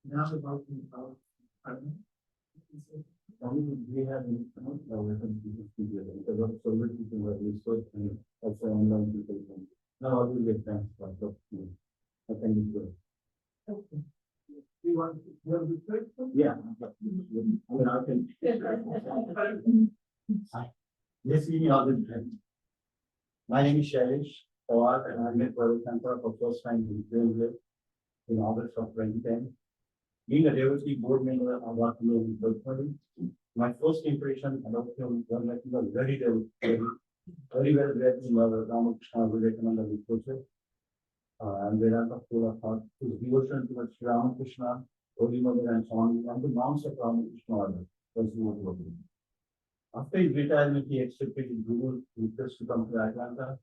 Now about We have because of so many people who have research and also online people. Now I will get thanks for that. I think it's good. you want to take them? Yeah. I mean, I can. Yes, we are the. My name is Shailesh Pawar and I met Shankara for first time in August of 2010. Being a devotee board member, I got to know him personally. My first impression about him was that he was very well read in Ramakrishna Vedanta literature. And Vedanta school of thought, his devotion towards Ramakrishna, Holy Mother and Swami, and the monks of Ramakrishna order was notable. After his retirement, he accepted his Guru request to come to Atlanta.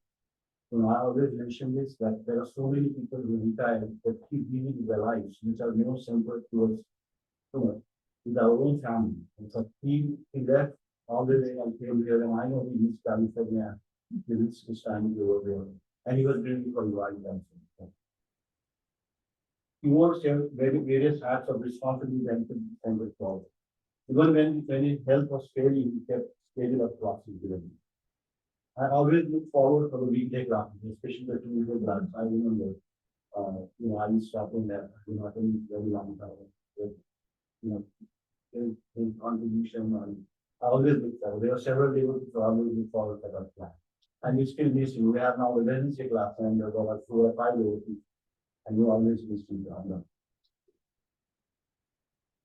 So I always mention this, that there are so many people who retire that keep living their lives, which are more centered towards with our own family. And so he left all the way and came here, and I know he missed California. He missed his family over there, and he was really for a while. He wore various hats of responsibility and responsibility. Even when his health was failing, he kept schedule of classes with him. I always look forward for the weekday classes, especially the Tuesday classes. I remember, I used to happen there, I think very long time. His contribution on I always look forward. There were several people who always look forward to that plan. And you still miss you. We have now a residency class and there were like 4 or 5 days. And you always miss you on them.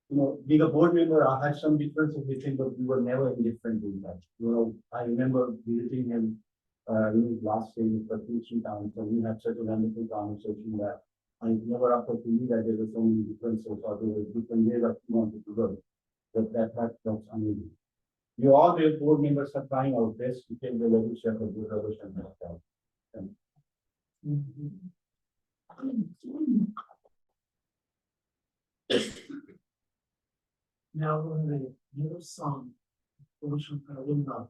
You know, being a board member, I had some differences with him, but we were never indifferent in that. You know, I remember visiting him in his last day for 2-3 times, and we had such a wonderful conversation that I never after to me that there were so many differences or there were different ways that we wanted to go. But that's amazing. You all the board members are trying our best to take the leadership of the revolution. Now, when the new song, Harinamananda,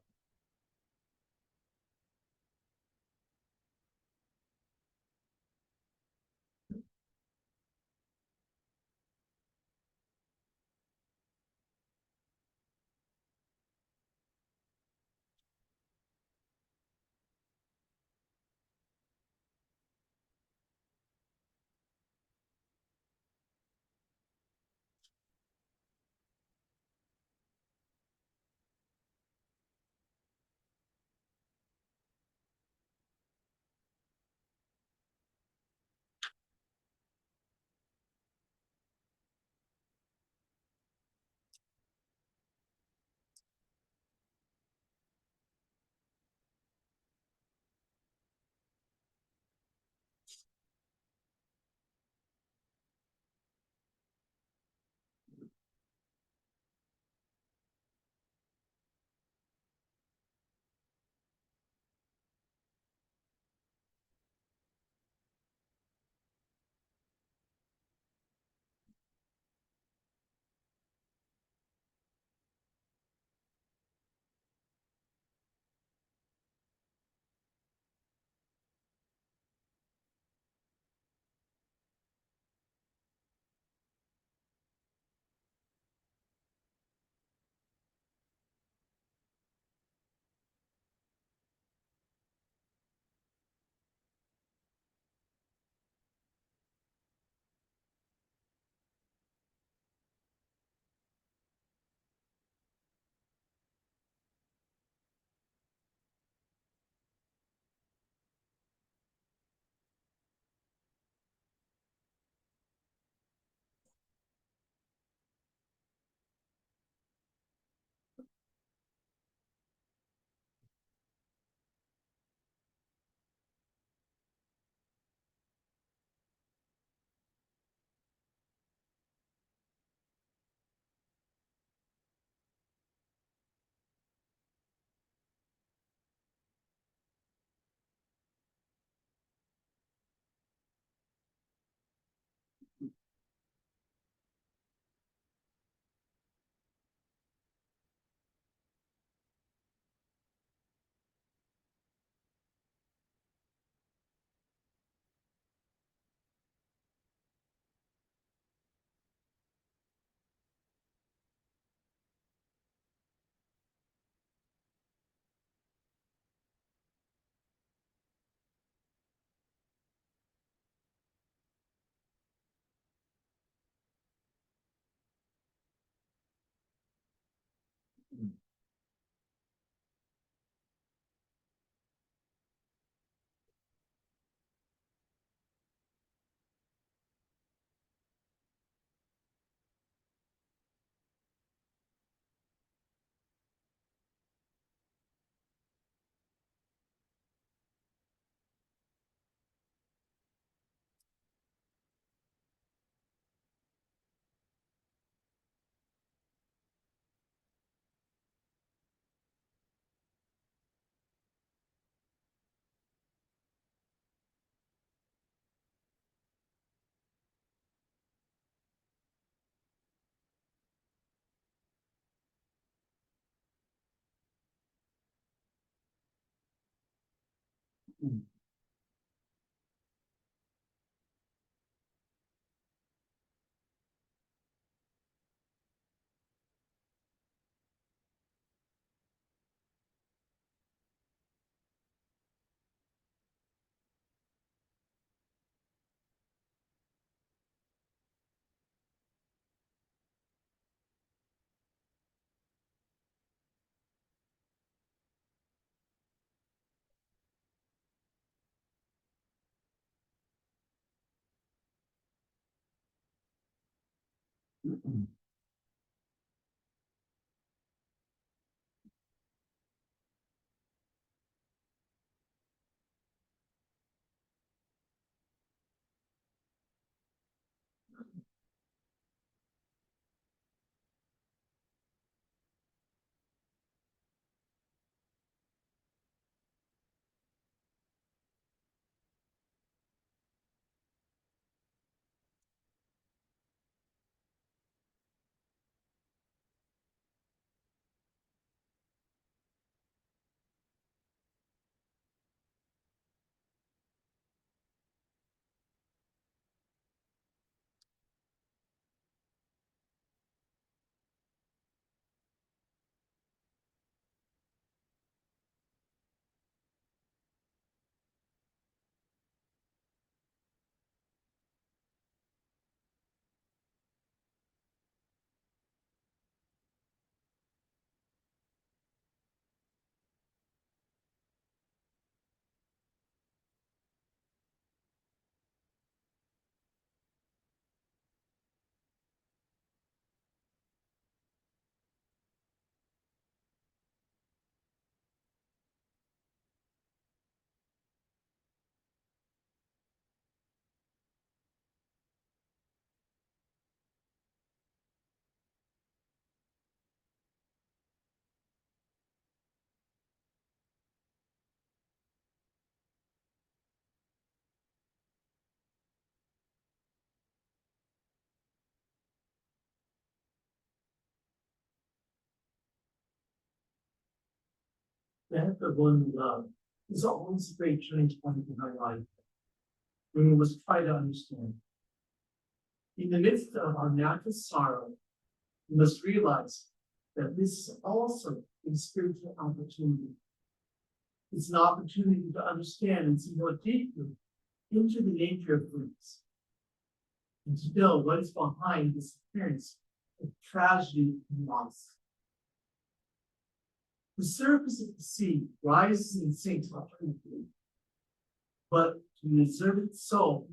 That the one we love is always a great change point in our life. When we must try to understand. In the midst of our natural sorrow, we must realize that this is also a spiritual opportunity. It's an opportunity to understand and see more deeply into the nature of things, and to know what is behind this appearance of tragedy and loss. The surface of the sea rises and sinks alternately, but to the observant soul,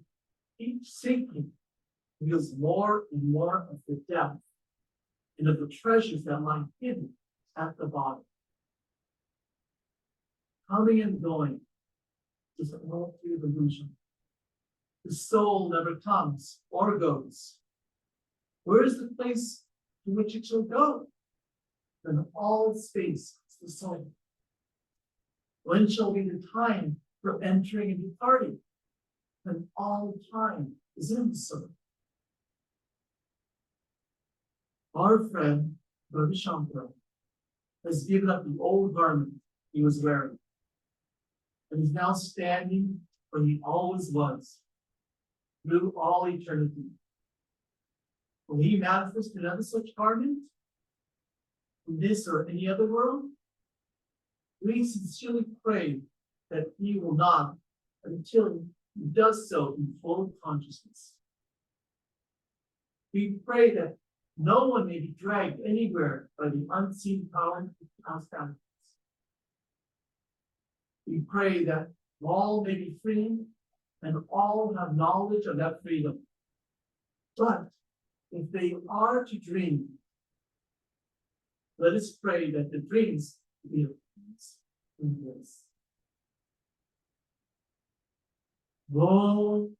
each sinking reveals more and more of the depth and of the treasures that lie hidden at the bottom. Coming and going is all through illusion. The soul never comes or goes. Where is the place to which it shall go? Then all space is the soul. When shall be the time for entering and departing? Then all time is in the soul. Our friend, Brother Shankara, has given up the old garment he was wearing, and is now standing where he always was, through all eternity. Will he manifest another such garment in this or any other world? We sincerely pray that he will not until he does so in full consciousness. We pray that no one may be dragged anywhere by the unseen power of past actions. We pray that all may be free and all have knowledge of that freedom. But if they are to dream, let us pray that the dreams be of peace and bliss. Om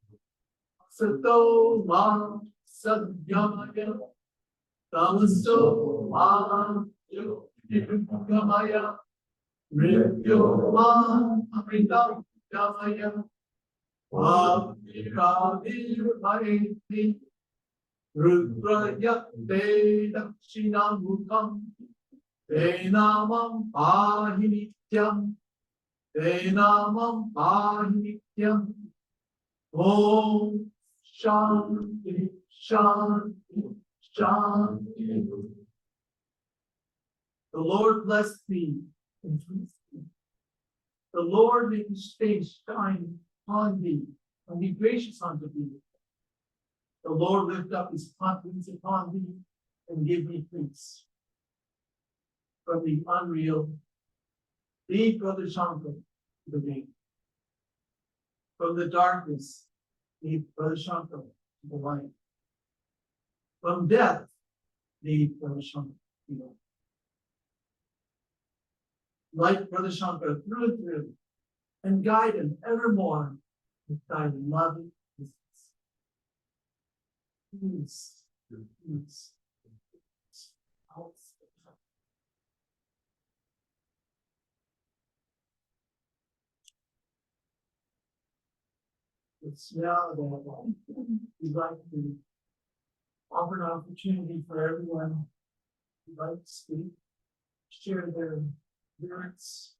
Sato Ma Sadhyamaya Tamaso Ma Yogamaya Mrityo Ma Amritam Yamaya Vamiravirvaiti Rudrayate Dakshinamukam Enamam Pahi Nityam Enamam Pahi Nityam Om Shanti Shanti Shanti. The Lord bless thee and please thee. The Lord make his face shine upon thee and be gracious unto thee. The Lord lift up his countenance upon thee and give thee peace. From the unreal, lead Brother Shankara to the day. From the darkness, lead Brother Shankara to the light. from death, lead Brother Shankara, you know. Like Brother Shankara through and through, and guide him evermore with thy loving presence. Peace, peace. It's now that we'd like to offer an opportunity for everyone who'd like to speak, share their lyrics,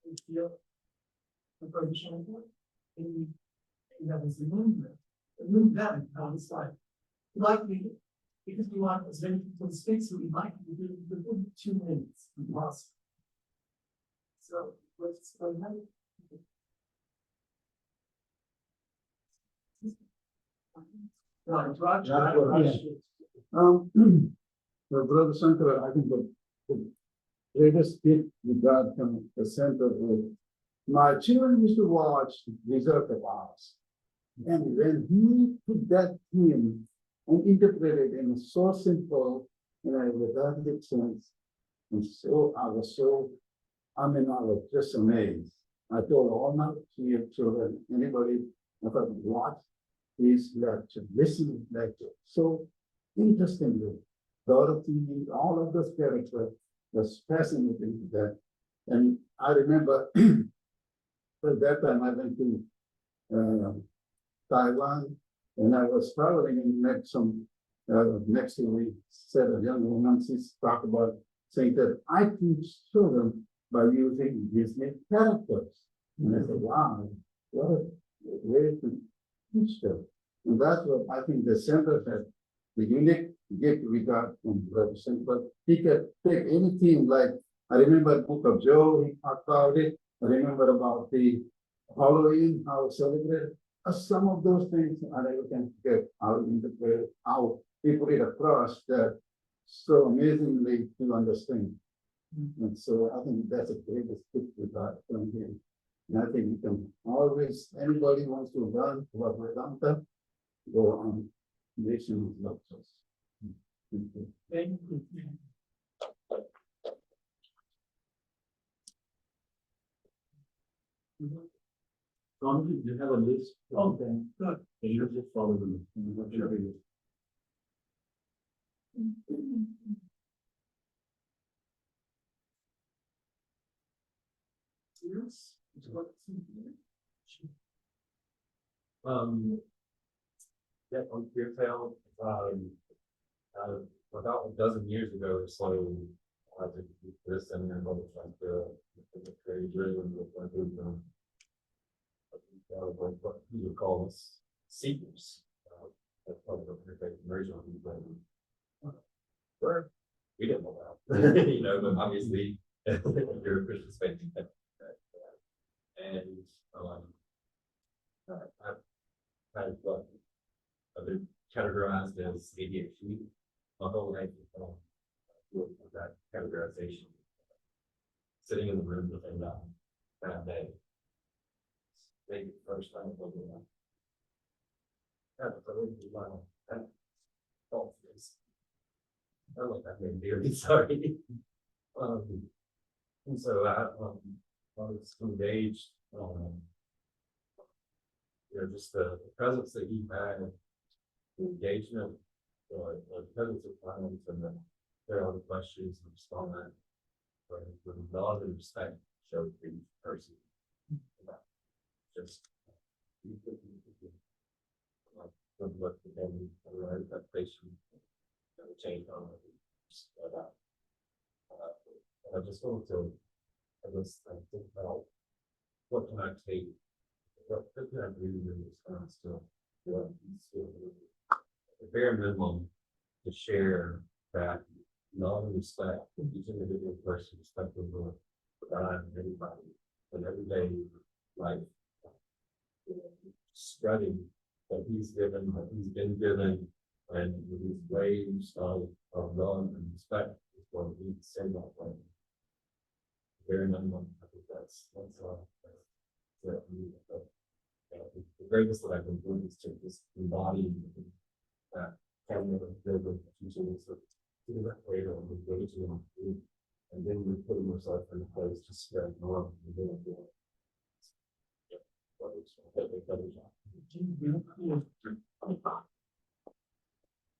and feel the Brother Shankara. And we have this movement, how it's like. We'd like to, because we want as many people to speak, so we'd like to do it within 2 minutes, if possible. So let's go ahead. Right, Roger. Yeah. Well, Brother Shankara, I think the greatest gift we got from the center was my children used to watch Wizard of Oz. And when he put that theme and interpreted in a so simple, Vedanta sense, and so I was just amazed. I told all my children, anybody, if I watch his lecture, listen to the lecture. So interestingly, Dorothy, all of those characters was fascinating to that. And I remember at that time I went to Taiwan, and I was traveling and met some next to me said a young woman, she's talked about saying that I teach children by using Disney characters. And I said, wow, what a way to teach them. And that's what I think the center had, the unique gift we got from Brother Shankara. But he could take any theme, like I remember the Book of Job, he talked about it. I remember about the Halloween, how it's celebrated. Some of those things I never can forget how interpret, how he put it across that so amazingly to understand. And so I think that's the greatest gift we got from him. And I think you can always, anybody wants to learn about Vedanta, go on Nation Lectures. Thank you. Swami, you have a list? Okay, good. And you just follow the list. Yes. It's what- Yeah, on Fairfield, about a dozen years ago or so, I did this and then like the very driven with my group, what you would call us seekers. That's probably a perfect version of it, but we didn't know that, you know, but obviously you're a Christian faith. And I've been categorized as ADHD my whole life with that categorization. Sitting in the room with him that day. Maybe the first time looking at that. That fault is. I don't like that name dearly, sorry. And so I was engaged, just the presence that he had, the engagement, the presence of silence, and there are the questions and respond with love and respect showed for each person. Just what the family that patient change on about. I just wanted to think about what can I take, what can I do in response to what the bare minimum to share that love and respect for each individual person, respect for God and everybody, and everyday life, spreading what he's given, what he's been given, and these waves of love and respect is what we need to say about life. Very minimum. I think that's the greatest that I can do is to just embody that later, and we go to them, and then you put yourself in a place to spread norm. I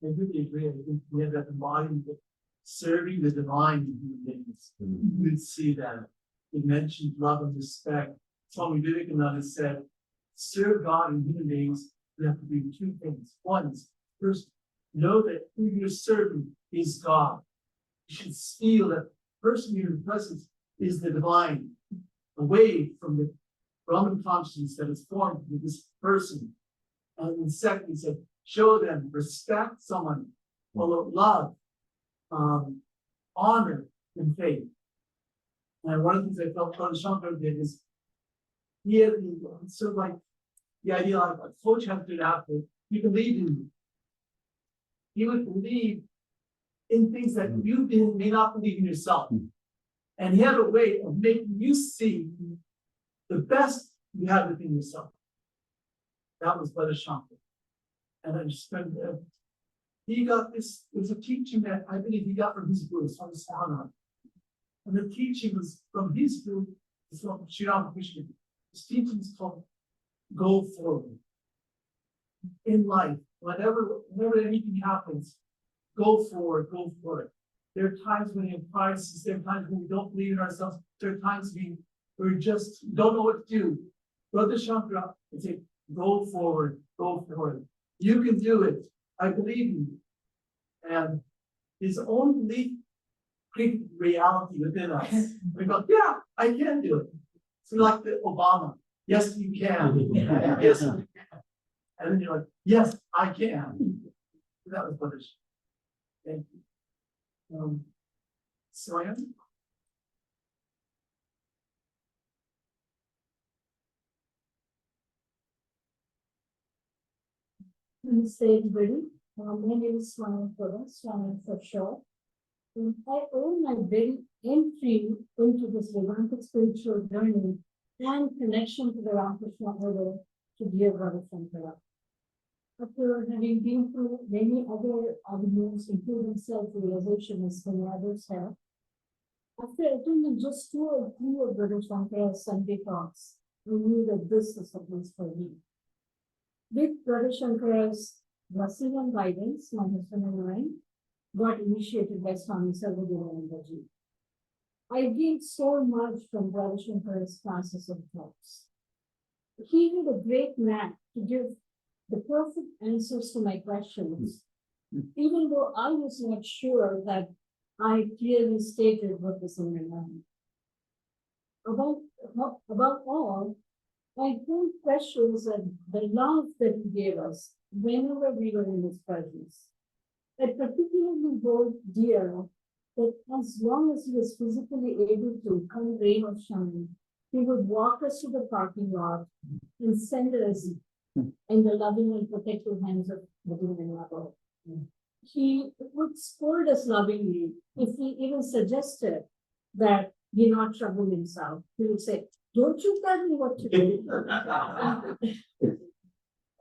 really agree. I think we have that mind that serving the divine in human beings. You would see that. He mentioned love and respect. Swami Vivekananda said, serve God in human beings, you have to do two things. One is, first, know that who you're serving is God. You should feel that the person in your presence is the divine, away from the Brahman consciousness that is formed with this person. And then second, he said, show them respect someone, full of love, honor, and faith. And one of the things I felt Shankara did is he had sort of like the idea of a coach has to do after you believe in you. He would believe in things that you may not believe in yourself. And he had a way of making you see the best you have within yourself. That was Brother Shankara. And I just spent he got this, it was a teaching that I believe he got from his guru, Swami. And the teaching was from his guru, it's from Sri Ramakrishna. His teaching is called go forward. In life, whenever anything happens, go forward, go for it. There are times when we have crises, there are times when we don't believe in ourselves, there are times when we just don't know what to do. Brother Shankara would say, go forward, go forward. You can do it. I believe in you. And his own belief created reality within us. We go, yeah, I can do it. It's like the Obama. Yes, you can. Yes. And then you're like, yes, I can. That was Brother Shankara. Thank you. Swami? Namaste, everybody. My name is Swami for short. I owe my very entry into this Vedanta spiritual journey and connection to the Ramakrishna order to dear Brother Shankara. After having been through many other avenues, including self-realization as many others have, after attending just 2 or 3 of Brother Shankara's Sunday talks, I knew that this is a place for me. With Brother Shankara's blessing and guidance, my husband and I got initiated by Swami Sarvadhananda. I gained so much from Brother Shankara's classes and talks. He had a great knack to give the perfect answers to my questions, even though I was not sure that I clearly stated what was in my mind. Above all, I think questions and the love that he gave us whenever we were in his presence. I particularly hold dear that as long as he was physically able to, come rain or shine, he would walk us to the parking lot and send us in the loving and protective hands of the Divine Mother. He would scold us lovingly if he even suggested that he not trouble himself. He would say, don't you tell me what to do.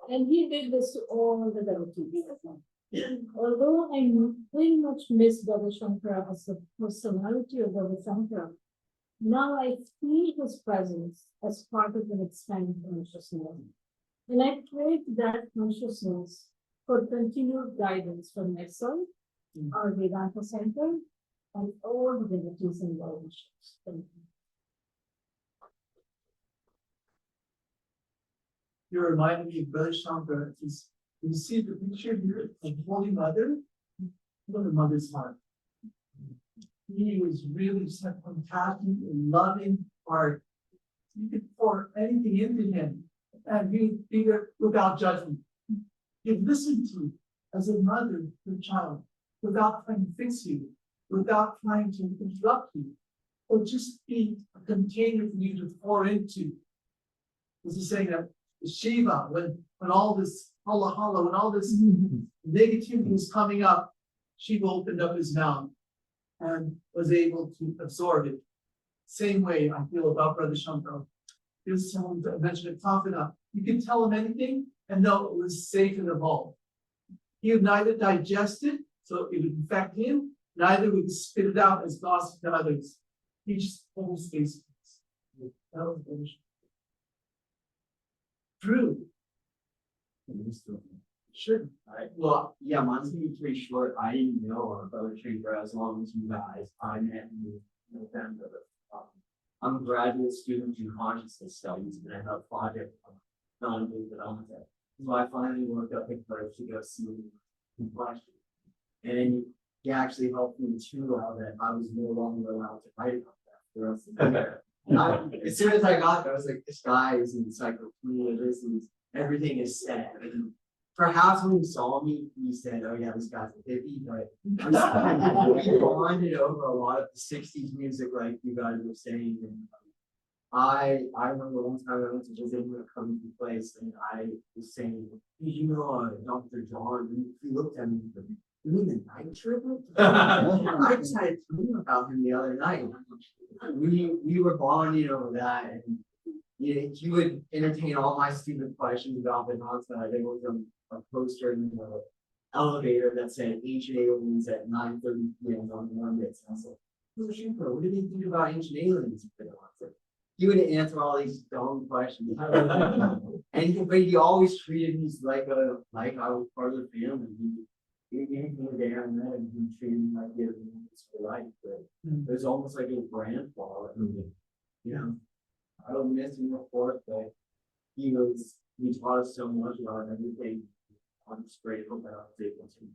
And he did this to all the devotees. Although I very much miss Brother Shankara as the personality of Brother Shankara, now I feel his presence as part of an expanded consciousness. And I pray that consciousness for continued guidance for myself, our Vedanta Center, and all the devotees and well-wishers. Thank you. You're reminding me of Brother Shankara. You see the picture here of Holy Mother? Look at the mother's heart. He was really such a compassionate and loving heart. You could pour anything into him, and he'd be there without judgment. He'd listen to you as a mother to a child, without trying to fix you, without trying to interrupt you, or just be a container for you to pour into. This is saying that Shiva, when all this holla, when all this negativity was coming up, Shiva opened up his mouth and was able to absorb it. Same way I feel about Brother Shankara. There's someone that mentioned it, confidant. You can tell him anything and know it was safe in the vault. He would neither digest it, so it would infect him, neither would spit it out as gossip to others. He just holds space. That was bullshit. True. Sure. Alright, well, yeah, mine's gonna be pretty short. I didn't know Brother Shankara as long as you guys. I met in November. I'm a graduate student in consciousness studies, and I have a project on Vedanta. So I finally worked up the courage to go see him in question. And he actually helped me too, how that I was no longer allowed to write about that for the rest of the year. As soon as I got there, I was like, this guy is an encyclopedia, everything is set. And perhaps when he saw me, he said, oh yeah, this guy's a hippie, but we bonded over a lot of the 60s music, like you guys were saying. And I remember one time I went to visit him at a community place, and I was saying, you know, Dr. John, and he looked at me and said, you mean the night triplet? I just had a dream about him the other night. We were bonding over that, and he would entertain all my stupid questions about Vedanta. There was a poster in the elevator that said ancient aliens at 9:30 p.m. on Mondays. And I was like, Mr. Shankara, what do they think about ancient aliens? He would answer all these dumb questions. But he always treated me like I was part of the family. He gave me there and then, and he treated me like he had been for life. But there's almost like a grandfather. I don't miss him, of course, but he taught us so much about everything. I'm just grateful that I was able to.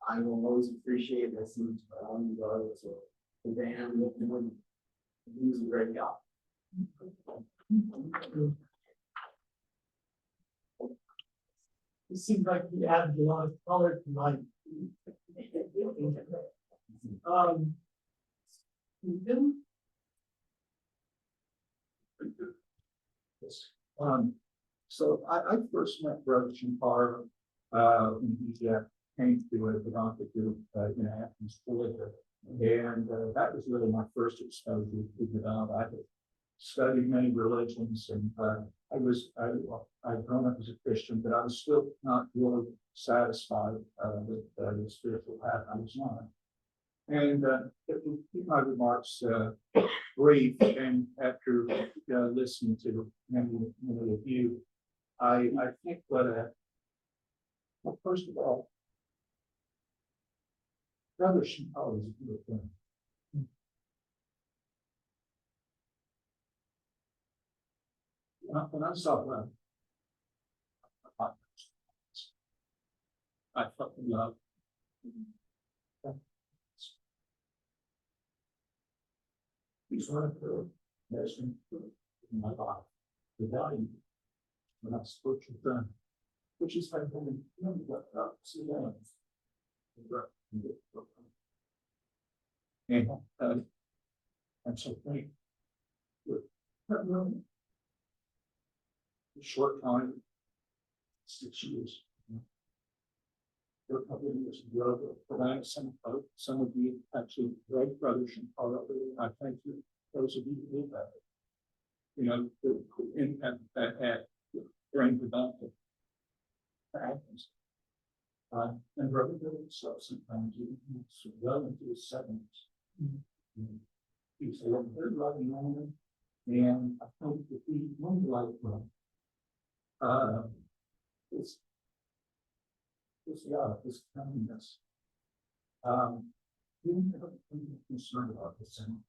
I will always appreciate listening to all you guys or the band with him. He was a great guy. It seemed like he added a lot of color to life. Stephen? So I first met Brother Shankara when he came to a Vedanta group in Athens, Georgia. And that was really my first exposure to Vedanta. I had studied many religions, and I'd grown up as a Christian, but I was still not really satisfied with the spiritual path I was on. And to keep my remarks brief, and after listening to many of you, I think well, first of all, Brother Shankara is a good friend. When I saw that, I felt in love. He's one of the best in my life. The value when I spiritual friend, which is like when you see that. And I'm so thankful. Short time, 6 years. For a couple of years, some of you actually read Brother Shankara. I thank you, those of you who did that. The impact that had during Vedanta happens. And Brother did himself sometimes, even well into his 70s. He's a very loving man, and I think that he one like this kindness. He didn't have any concern about the sin.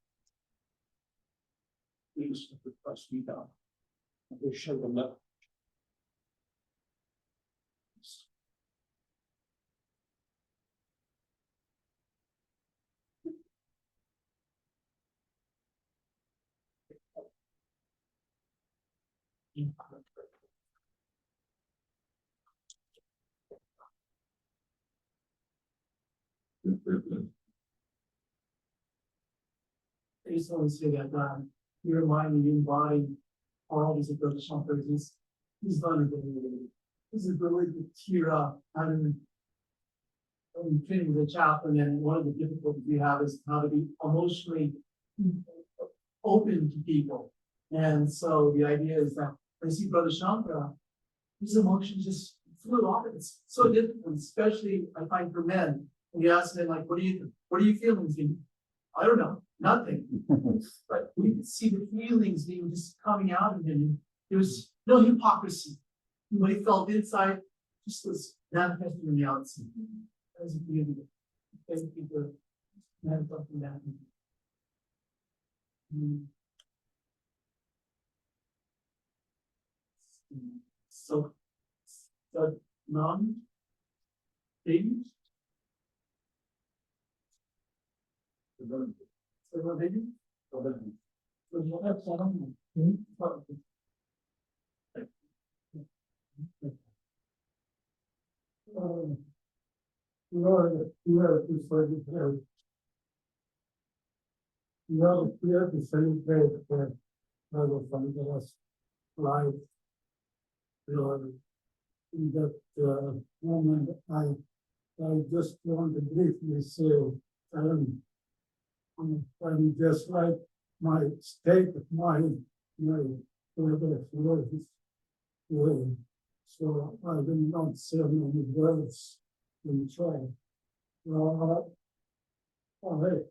He was the trust me down. And they showed the love. I just want to say that your mind and body all these approaches he's vulnerable. His ability to tear up. I'm training with a chaplain, and one of the difficulties we have is how to be emotionally open to people. And so the idea is that I see Brother Shankara, his emotions just flow. flew off. It's so difficult, especially I find for men. When you ask them like, what are you feeling? He's like, I don't know, nothing. But we could see the feelings being just coming out of him. There was no hypocrisy. What he felt inside just was manifesting in the outside. That was beautiful. As people manifesting that. So, mom, baby. So, baby. So, what else? I don't know. Here to celebrate the Sanjara's life. In that moment, I just want to briefly say, I'm just like my state of mind, my flow is way. So I will not say many words in try. All right.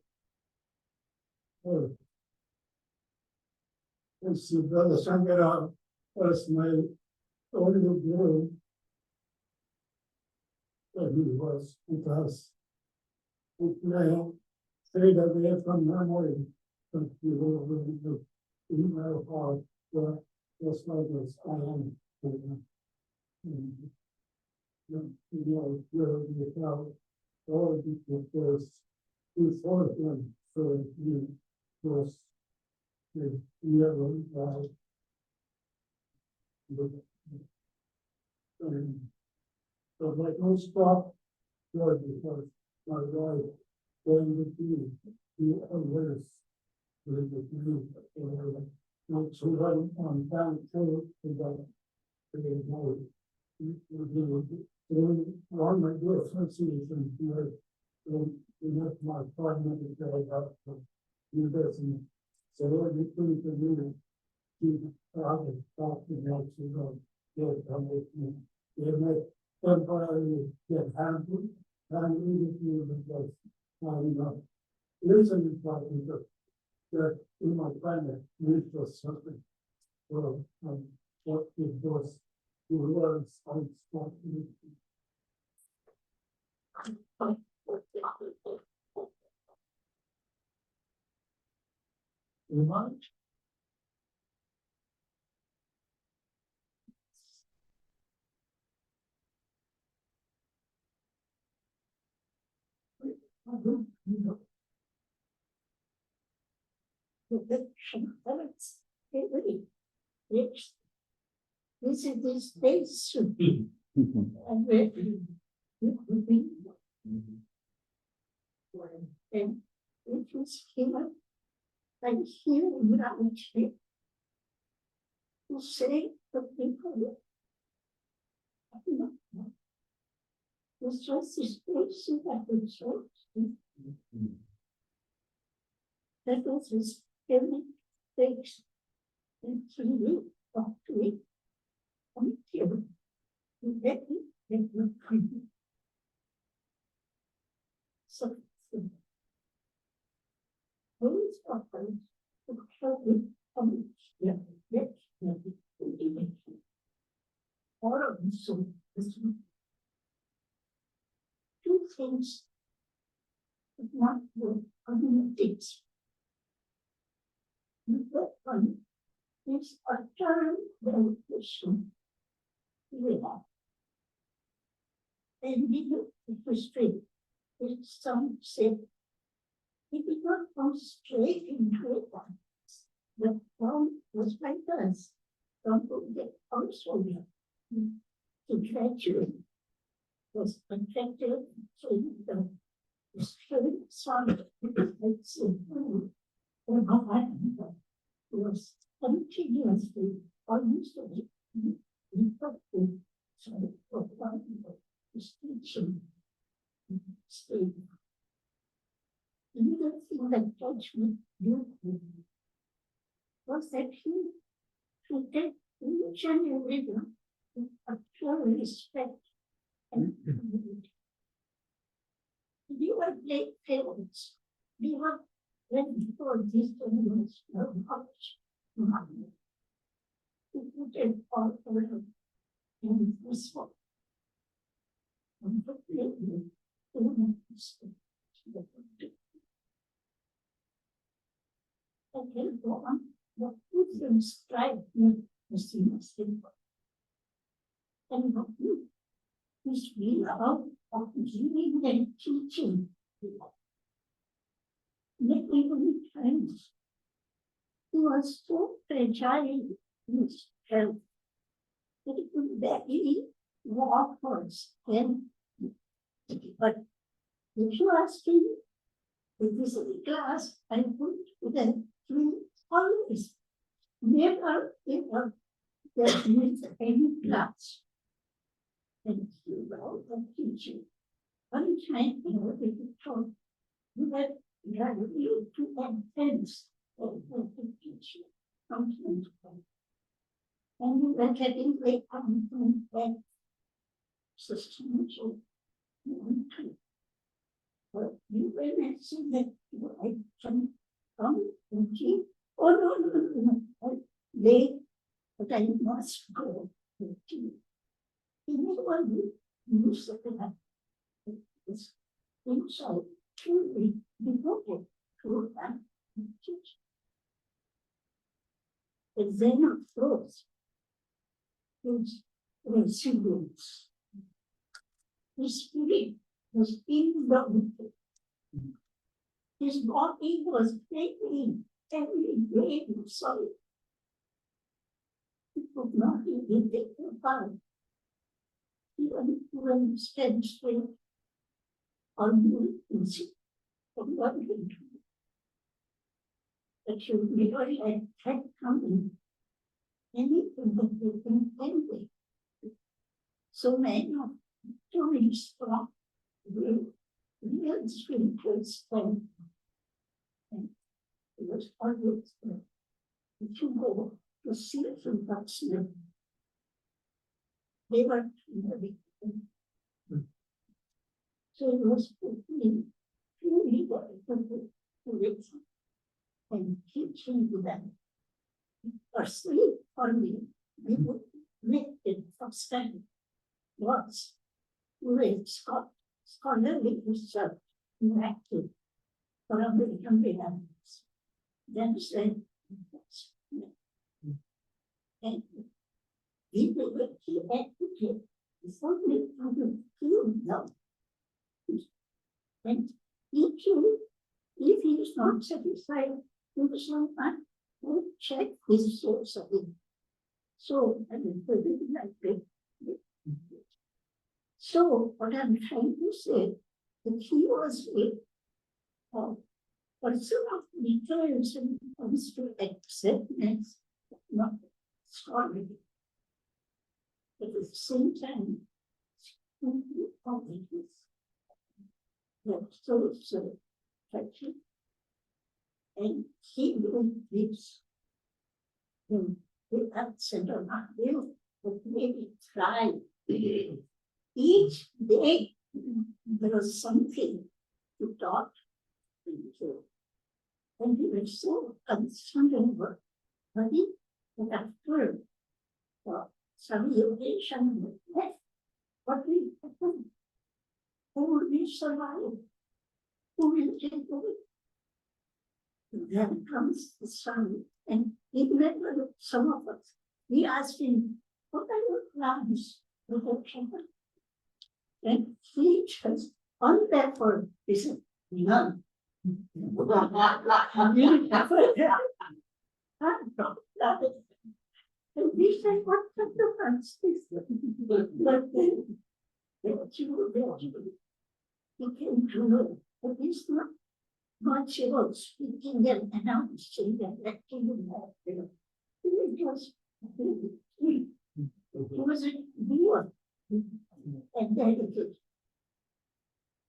Let's see, Brother Shankara was my only guru that he was because it may fade away from memory, but you will in my heart, just like this, I am. You're without all the first before him, so you was the year so like no stop good because my wife going with you, you always with me, not to run on down to the one my dear association here, with my partner that I got from university. So what you think of me, you probably talk to me to go come with me. You may temporarily get happy, and with you because I'm not listening to that in my planet, which was something. So what it was, the words I spoke to. Much. This is this space should be. And it was here, and here without shape. To say the people. It's just this space that the church. That was his every face. And to you, talk to me. I'm here. You get me, and you free. So, who's offering to show me how much? Yeah, all of this, so this two things. Not work communities. The first one is a term beneficial. Yeah. And we do it was straight. Some said it did not come straight into it. The form was like this. Don't forget also to graduate was protected to the spirit Swami was continuously almost teaching state. Another thing that touched me beautifully was that he treated each and every one with a pure respect And we were great parents. We were when before this was published. We put it all around in this one. Okay, go on. What you can strive with the same simple. And what you is we out of giving and teaching people. Many times he was so fragile in his health that he could barely walk or stand. But if you ask him, if this is a class, I put then he always never ever that needs any class. And he wrote a teaching. One time he was told you had you to advance of the teaching. And we were getting late on that substantial. But you were not saying that I can come and keep. Oh, no. Late, but I must go to tea. He never used that. It's inside truly devoted to that teaching. The Zen of thought is resilience. His spirit was indomitable. His body was breaking every day of solid. He could not even take apart. Even when stand straight or move easy from what he do. But you never had coming anything that you intended. So many of tourists from real scriptures and it was always if you go to see it from Pakistan, they were very so it was really to listen and teaching to them. Personally, for me, we would make it first time was with scholarly research active for American Vedantins. Then said, and he had to something from the field now. And if he is not satisfied with someone, we'll check his source of it. So, I mean, like that. So, what I'm trying to say, that he was a person of details when it comes to acceptance, not scholarly. But at the same time, so touching. And he will this. The accent on our will, but maybe try. Each day there was something to talk and we were so concerned over money that after some innovation left, what will happen? Who will we survive? Who will take over? Then comes the Swami, and he remembered some of us. We asked him, what are your plans for the Shankara? And he just, on that word, he said, none. And we said, what kind of answer is that? But then, he came to know that it's not much about speaking and announcing and letting you know. It was a viewer and dedicated.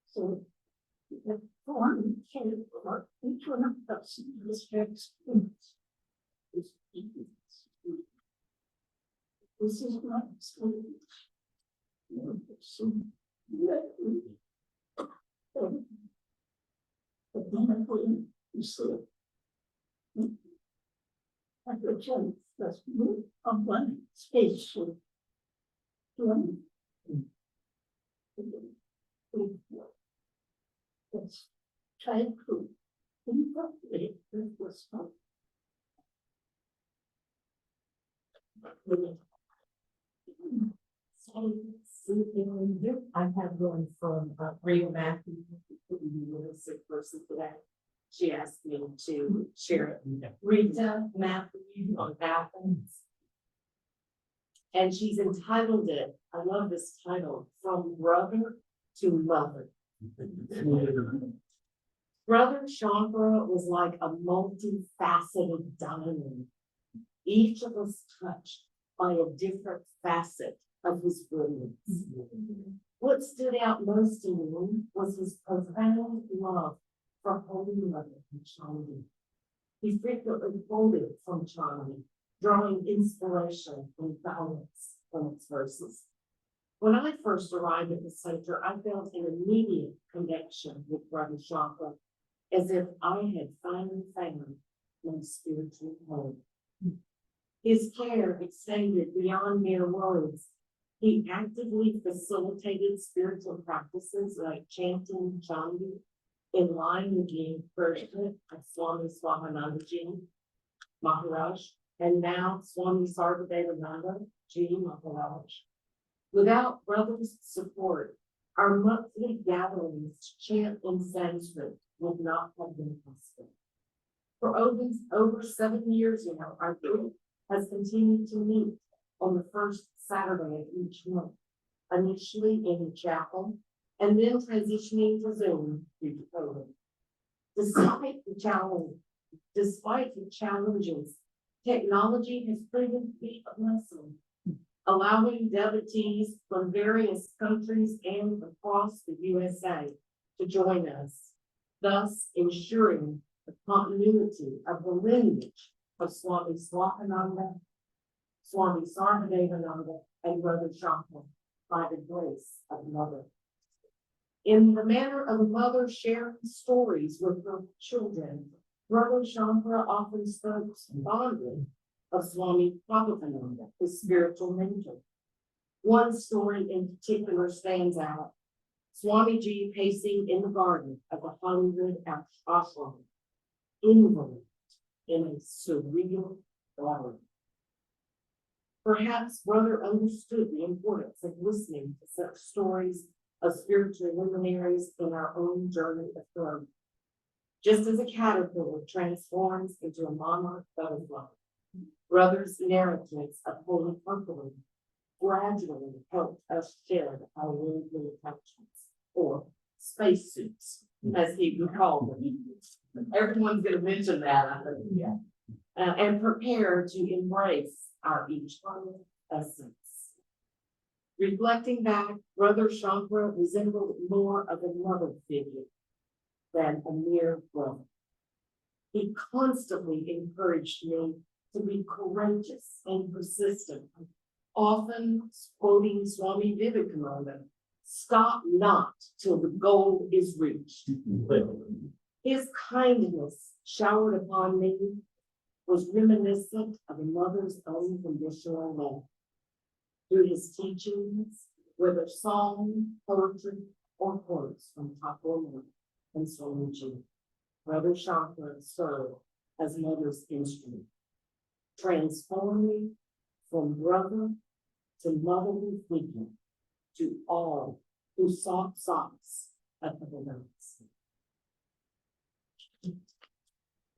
So the form carried for each one of us in this experience. This is not experience. So, yeah. But then I put in, so. I got chance, that's good, on one stage, so. Let's try to incorporate this was fun. I have one from Rita Matthews, who was a sick person today. She asked me to share it. Rita Matthews on Athens. And she's entitled it, I love this title, From Brother to Mother. Brother Shankara was like a multifaceted diamond, each of us touched by a different facet of his brilliance. What stood out most to me was his profound love for Holy Mother and Chandi. He frequently quoted from Chandi, drawing inspiration and balance from its verses. When I first arrived at the center, I felt an immediate connection with Brother Shankara, as if I had finally found my spiritual home. His care extended beyond mere words. He actively facilitated spiritual practices like chanting Chandi in line with the encouragement of Swami Swahanandaji Maharaj, and now Swami Sarvadevananda Ji Maharaj. Without brothers' support, our monthly gatherings to chant in Sanskrit would not have been possible. For over 7 years now, our group has continued to meet on the first Saturday of each month, initially in the chapel, and then transitioning to Zoom due to COVID. Despite the challenges, technology has proven to be a blessing, allowing devotees from various countries and across the USA to join us, thus ensuring the continuity of the lineage of Swami Swahananda, Swami Sarvadevananda, and Brother Shankara by the grace of Mother. In the manner of a mother sharing stories with her children, Brother Shankara often spoke fondly of Swami Prabhupada, his spiritual mentor. One story in particular stands out. Swamiji pacing in the garden of 100 ashram, involved in a surreal glory. Perhaps Brother understood the importance of listening to such stories of spiritual luminaries in our own journey of growth. Just as a caterpillar transforms into a monarch butterfly, Brother's narratives of holy purple gradually helped us shed our worldly attachments, or spacesuits, as he would call them. Everyone's going to mention that, I think. Yeah. And prepare to embrace our eternal essence. Reflecting back, Brother Shankara resembled more of a mother figure than a mere brother. He constantly encouraged me to be courageous and persistent, often quoting Swami Vivekananda, "Stop not till the goal is reached." His kindness showered upon me was reminiscent of a mother's unconditional love. Through his teachings, whether song, poetry, or quotes from Thakur and Swamiji, Brother Shankara served as mother's instrument, transforming from brother to motherly figure to all who sought solace at the Vedanta.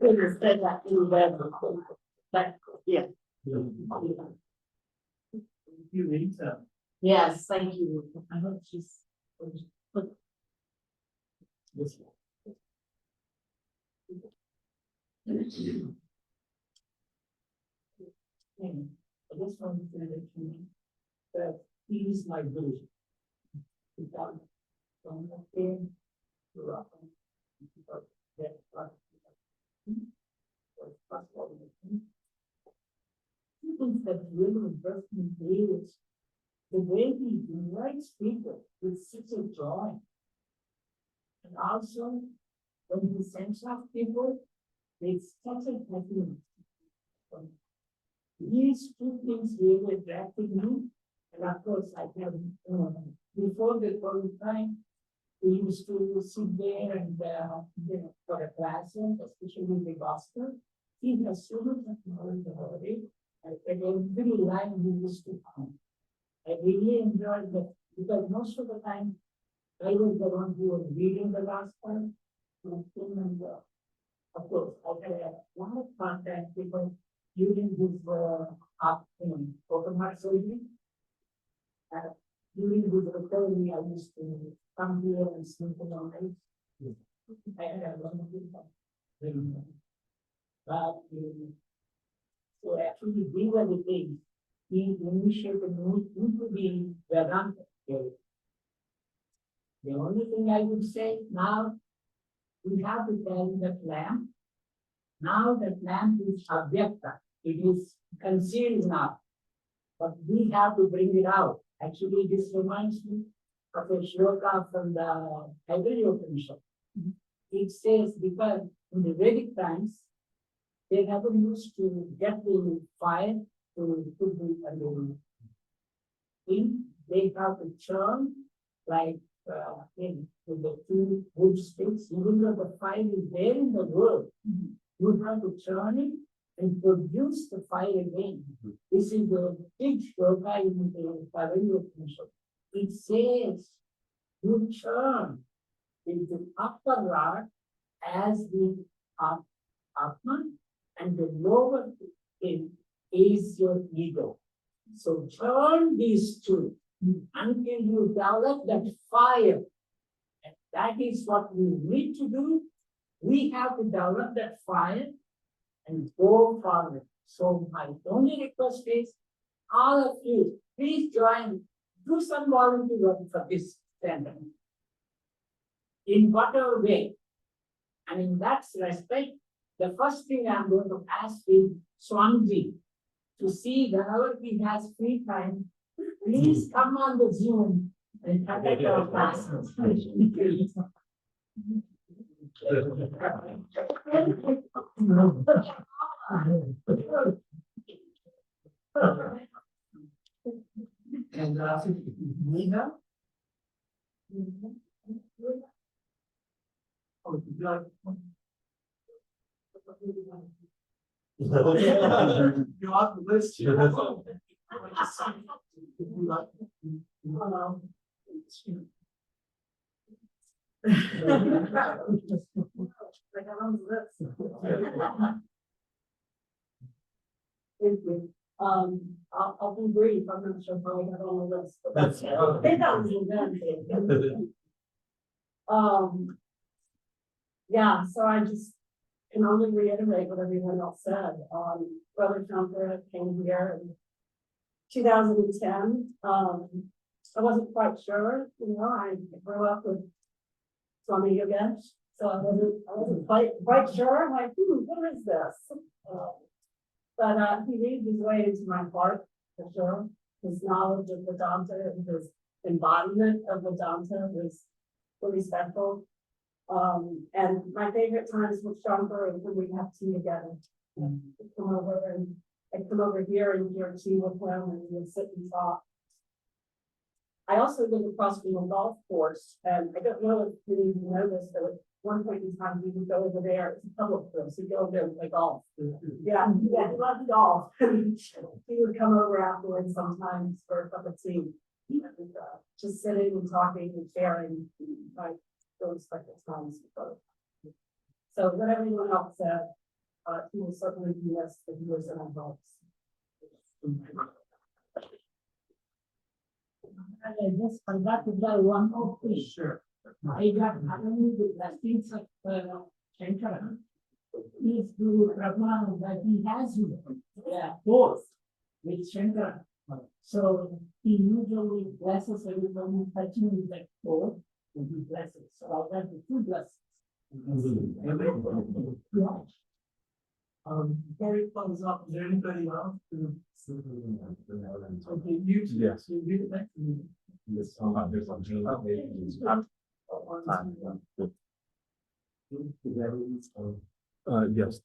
Couldn't said that any better. But yeah. You need to. Yes, thank you. I hope she's. This one. I just want to say that to me, that he is my vision. Without from the pain to rock. He thinks that real investment is the way he invites people with such a joy. And also, when he sends off people, it's such a happiness. These two things really attracted me. And of course, I have, before the COVID time, we used to sit there and, for a class, especially the gospel. He has so much knowledge about it. And every line he used to come. I really enjoyed that because most of the time I was the one who was reading the gospel. And of course, I had a lot of contact because during this open heart surgery, during this recovery, I used to come here and sleep in the night. I had a lot of people. But so actually, these are the things he initiated me into the Vedanta. The only thing I would say now, we have to carry that lamp. Now that lamp is abhyakta, it is concealed now, but we have to bring it out. Actually, this reminds me of a shloka from the Upanishad. It says because in the Vedic times, they never used to get the fire to put the in. They have to churn like with the two wood sticks, even though the fire is there in the wood, you have to churn it and produce the fire again. This is the big shloka in the Upanishad. It says you churn in the upper rod as the Atman, and the lower thing is your ego. So churn these two until you develop that fire. And that is what we need to do. We have to develop that fire and go forward. So my only request is, all of you, please join, do some volunteer work for this center. In whatever way. And in that respect, the first thing I'm going to ask is Swami to see whenever he has free time, please come on the Zoom and conduct our classes. And Nina? Oh, you're on the list. Thank you. I'll be brief. I'm not sure how I got on the list. But that's yeah, so I just can only reiterate what everyone else said. Brother Shankara came here in 2010. I wasn't quite sure, I grew up with Swami again, so I wasn't quite sure. I'm like, what is this? But he made his way into my heart for sure. His knowledge of Vedanta and his embodiment of Vedanta was really special. And my favorite times with Shankara is when we have tea together. I'd come over here and hear tea with him, and we would sit and talk. I also live across from a golf course, and I don't know if you know this, but at one point in time we would go over there. It's a public course. We'd go over there and play golf. Yeah, he loved golf. He would come over afterwards sometimes for a cup of tea. And, just sitting and talking and sharing, like those special times with both. So what everyone else said, he will certainly be missed, but he was in our hearts. I just forgot to tell one more thing. Sure. I got only the blessings of Shankara. He's Guru Brahma that he has both with Shankara. So he usually blesses everyone who touching with that both, and he blesses. So I'll have the two blessings. Before you close up, is there anybody else? Okay, you. Yes. You read it back to me. Yes, there's some. Yes.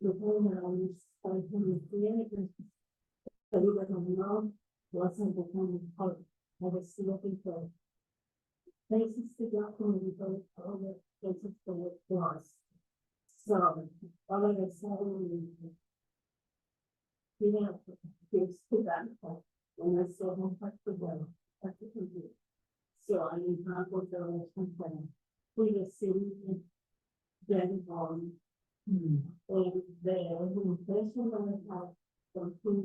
The whole house, I can see it. But it doesn't know, wasn't the kind of part, I was looking for. Places to go from the boat, all the places to look for us. So, all of a sudden, you know, gives to that, when I saw him back to go, back to do. So I mean, I was there was something, we were sitting in, then, and the impression that I had from him,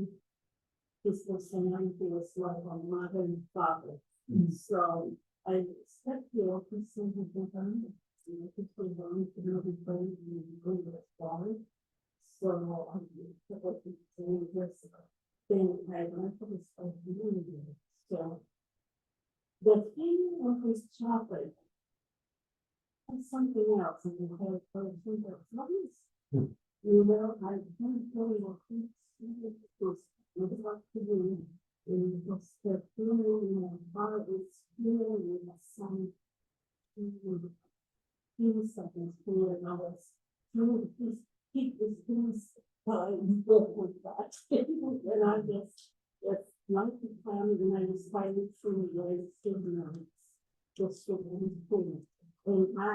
this was someone who was like a mother and father. And so I expect the office of the government, you know, to be going to know the brain and bring it forward. So I what the saying this thing I went to this community. So the thing of this chocolate and something else in the whole person that's nice. You know, I don't really know what to do. And what's the feeling in my heart is feeling with some few seconds for and I was trying to keep this things with that. And I just like the family and I was fighting through the way it's still just so cool. And I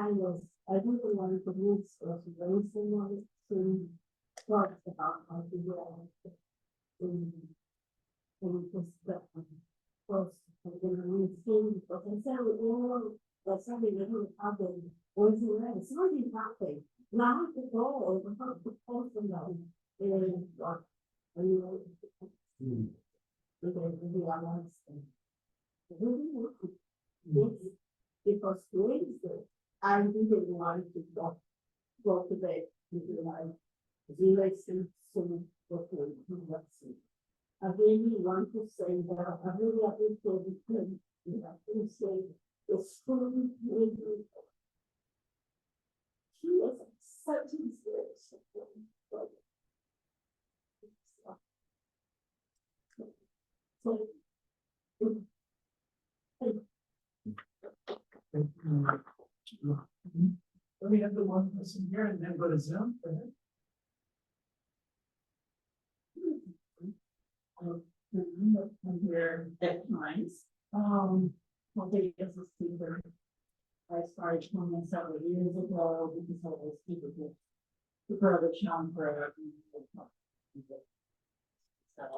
really wanted to move stuff, raise someone to talk about how to do it. And just that first, I'm gonna see, but I said, oh, that's something that will happen. Was it right? It's not even happening. Now the goal is how to post them down. And what, you know, the honest thing. Really working. Because Wednesday, I didn't want to go to bed with my relation soon before I really want to say that I really appreciate him. I appreciate the school lady. She was such inspiration. So, Let me have the one person here and then go to Zoom. Go ahead. I'm here at times. Well, they guess it's Peter. I started 27 years ago because I was speaking with the brother Shankara. So,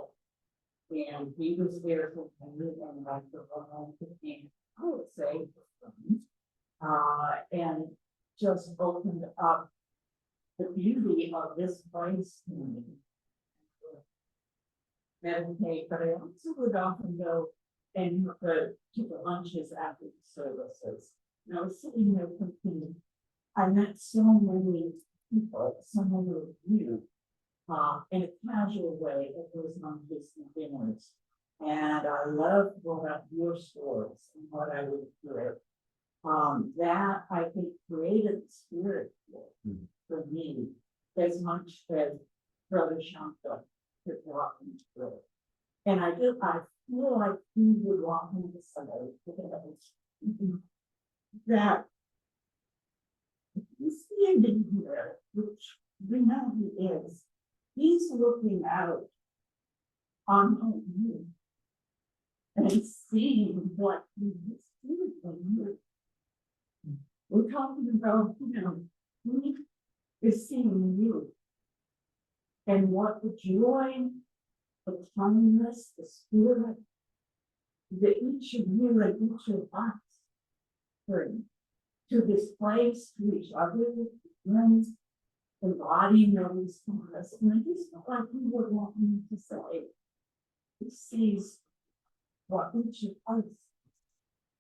and he was there for me and like the wrong thing, I would say, and just opened up the beauty of this place to me. Meditate, but I also would often go and to the lunches after the services. And I was sitting there thinking, I met so many people, so many of you, in a casual way at those lunches and dinners. And I loved what your stories and what I would hear. That I think created the spirit for me as much as Brother Shankara could walk me through. And I feel like he would walk me the side that he's standing here, which we know he is. He's looking out on you and seeing what he is doing from you. We're talking about, you know, he is seeing you and what the joy, the kindness, the spirit that each of you and each of us bring to this place, to each other, friends, embodying those for us. And I just felt like he would want me to say, he sees what each of us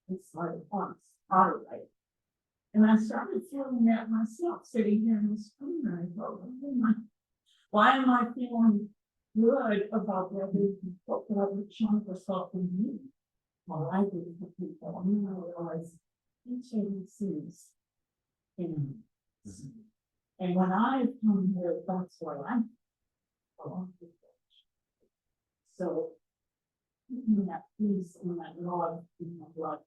inside of us are like. And I started feeling that myself sitting here in the screen. And I thought, why am I feeling good about what Shankara saw from me? Well, I did for people. I realized each of these sees And when I come here, that's where I'm. from. So, in that peace and that love in my blood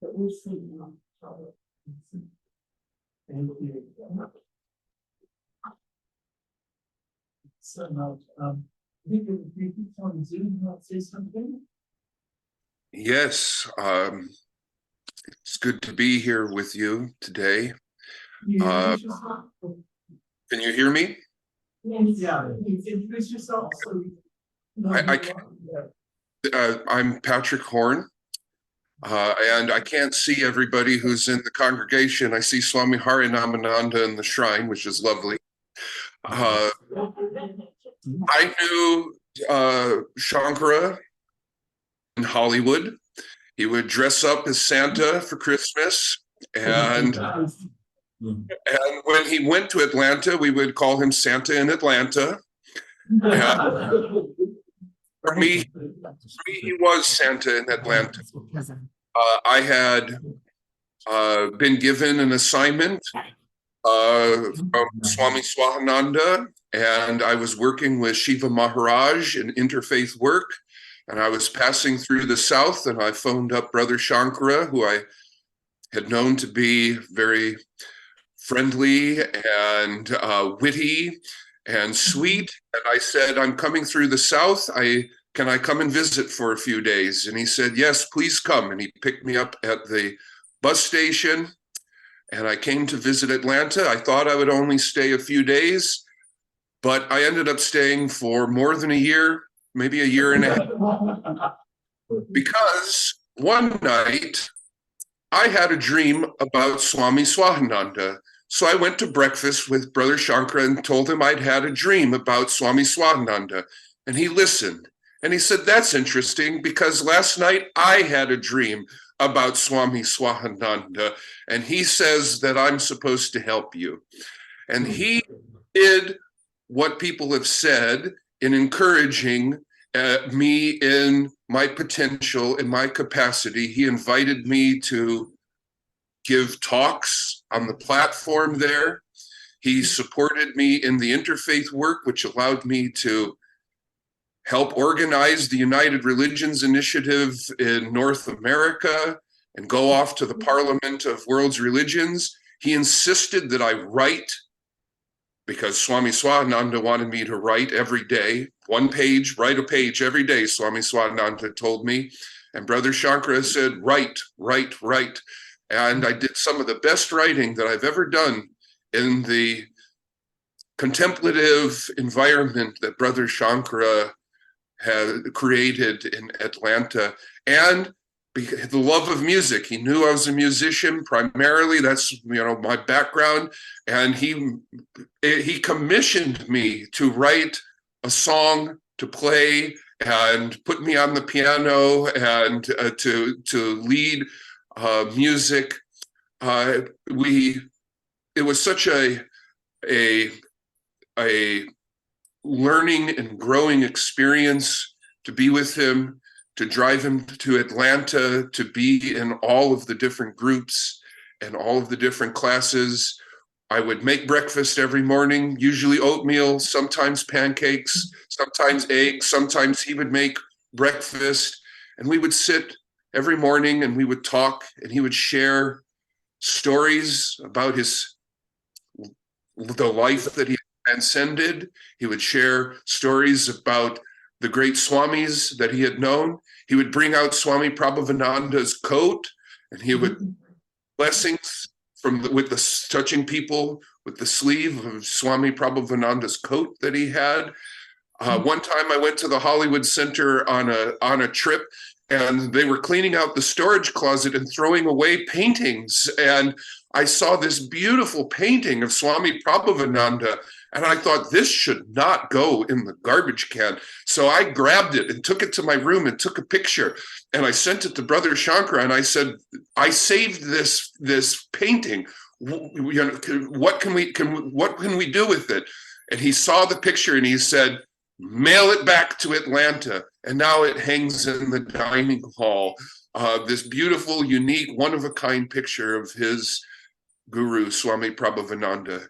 that we see in each other. Thank you. So now, I think if you keep on Zoom, you want to say something? Yes, it's good to be here with you today. You Uh, introduce yourself? Can you hear me? Yeah, you introduce yourself, so. we know I who you are. I'm Patrick Horn, and I can't see everybody who's in the congregation. I see Swami Harinamananda in the shrine, which is lovely. I knew Shankara in Hollywood. He would dress up as Santa for Christmas, and when he went to Atlanta, we would call him Santa in Atlanta. For me, he was Santa in Atlanta. I had been given an assignment from Swami Swahananda, and I was working with Shiva Maharaj in interfaith work. And I was passing through the South, and I phoned up Brother Shankara, who I had known to be very friendly and witty and sweet. And I said, I'm coming through the South. Can I come and visit for a few days? And he said, yes, please come. And he picked me up at the bus station, and I came to visit Atlanta. I thought I would only stay a few days, but I ended up staying for more than a year, maybe a year and a half, because one night I had a dream about Swami Swahananda. So I went to breakfast with Brother Shankara and told him I'd had a dream about Swami Swahananda. And he listened. And he said, that's interesting, because last night I had a dream about Swami Swahananda. And he says that I'm supposed to help you. And he did what people have said in encouraging me in my potential, in my capacity. He invited me to give talks on the platform there. He supported me in the interfaith work, which allowed me to help organize the United Religions Initiative in North America and go off to the Parliament of World's Religions. He insisted that I write, because Swami Swahananda wanted me to write every day, one page, write a page every day, Swami Swahananda told me. And Brother Shankara said, write, write, write. And I did some of the best writing that I've ever done in the contemplative environment that Brother Shankara had created in Atlanta. And the love of music. He knew I was a musician primarily. That's, my background. And he commissioned me to write a song to play and put me on the piano and to lead music. It was such a learning and growing experience to be with him, to drive him to Atlanta, to be in all of the different groups and all of the different classes. I would make breakfast every morning, usually oatmeal, sometimes pancakes, sometimes eggs, sometimes he would make breakfast. And we would sit every morning and we would talk, and he would share stories about the life that he transcended. He would share stories about the great swamis that he had known. He would bring out Swami Prabhavananda's coat, and he would blessings with the touching people with the sleeve of Swami Prabhavananda's coat that he had. One time I went to the Hollywood Center on a trip, and they were cleaning out the storage closet and throwing away paintings. And I saw this beautiful painting of Swami Prabhavananda, and I thought, this should not go in the garbage can. So I grabbed it and took it to my room and took a picture, and I sent it to Brother Shankara, and I said, I saved this painting. What can we do with it? And he saw the picture and he said, mail it back to Atlanta. And now it hangs in the dining hall. This beautiful, unique, one-of-a-kind picture of his guru, Swami Prabhavananda.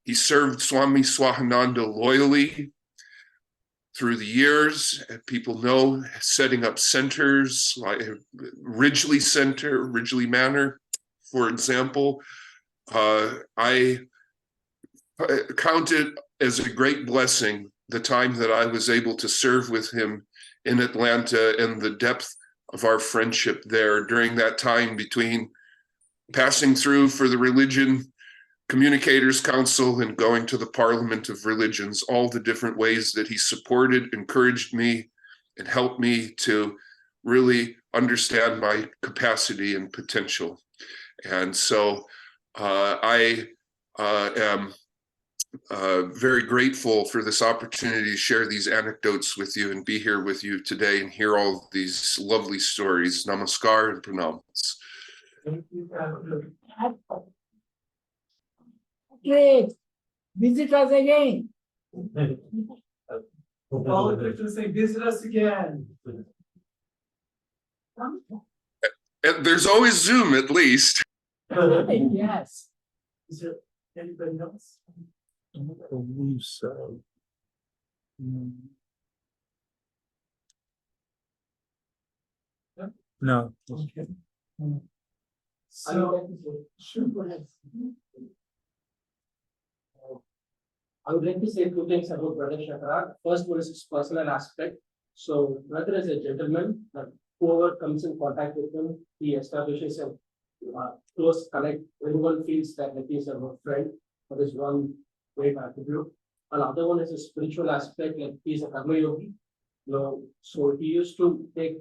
He served Swami Swahananda loyally through the years. People know, setting up centers like Ridgely Center, Ridgely Manor, for example. I count it as a great blessing the time that I was able to serve with him in Atlanta and the depth of our friendship there during that time between passing through for the Religion Communicators Council and going to the Parliament of Religions, all the different ways that he supported, encouraged me, and helped me to really understand my capacity and potential. And so I am very grateful for this opportunity to share these anecdotes with you and be here with you today and hear all these lovely stories. Namaskar and pranams. Thank you, Pastor. Great. Visit us again. All the pictures say, visit us again. And there's always Zoom, at least. Yes. Is there anybody else? I believe so. No. Okay. So, sure, go ahead. I would like to say two things about Brother Shankara. First was his personal aspect. So, brother is a gentleman. Whoever comes in contact with him, he establishes a close connect. Everyone feels that he is a friend. That is one great attribute. Another one is a spiritual aspect. Like he is a karma yogi. So he used to take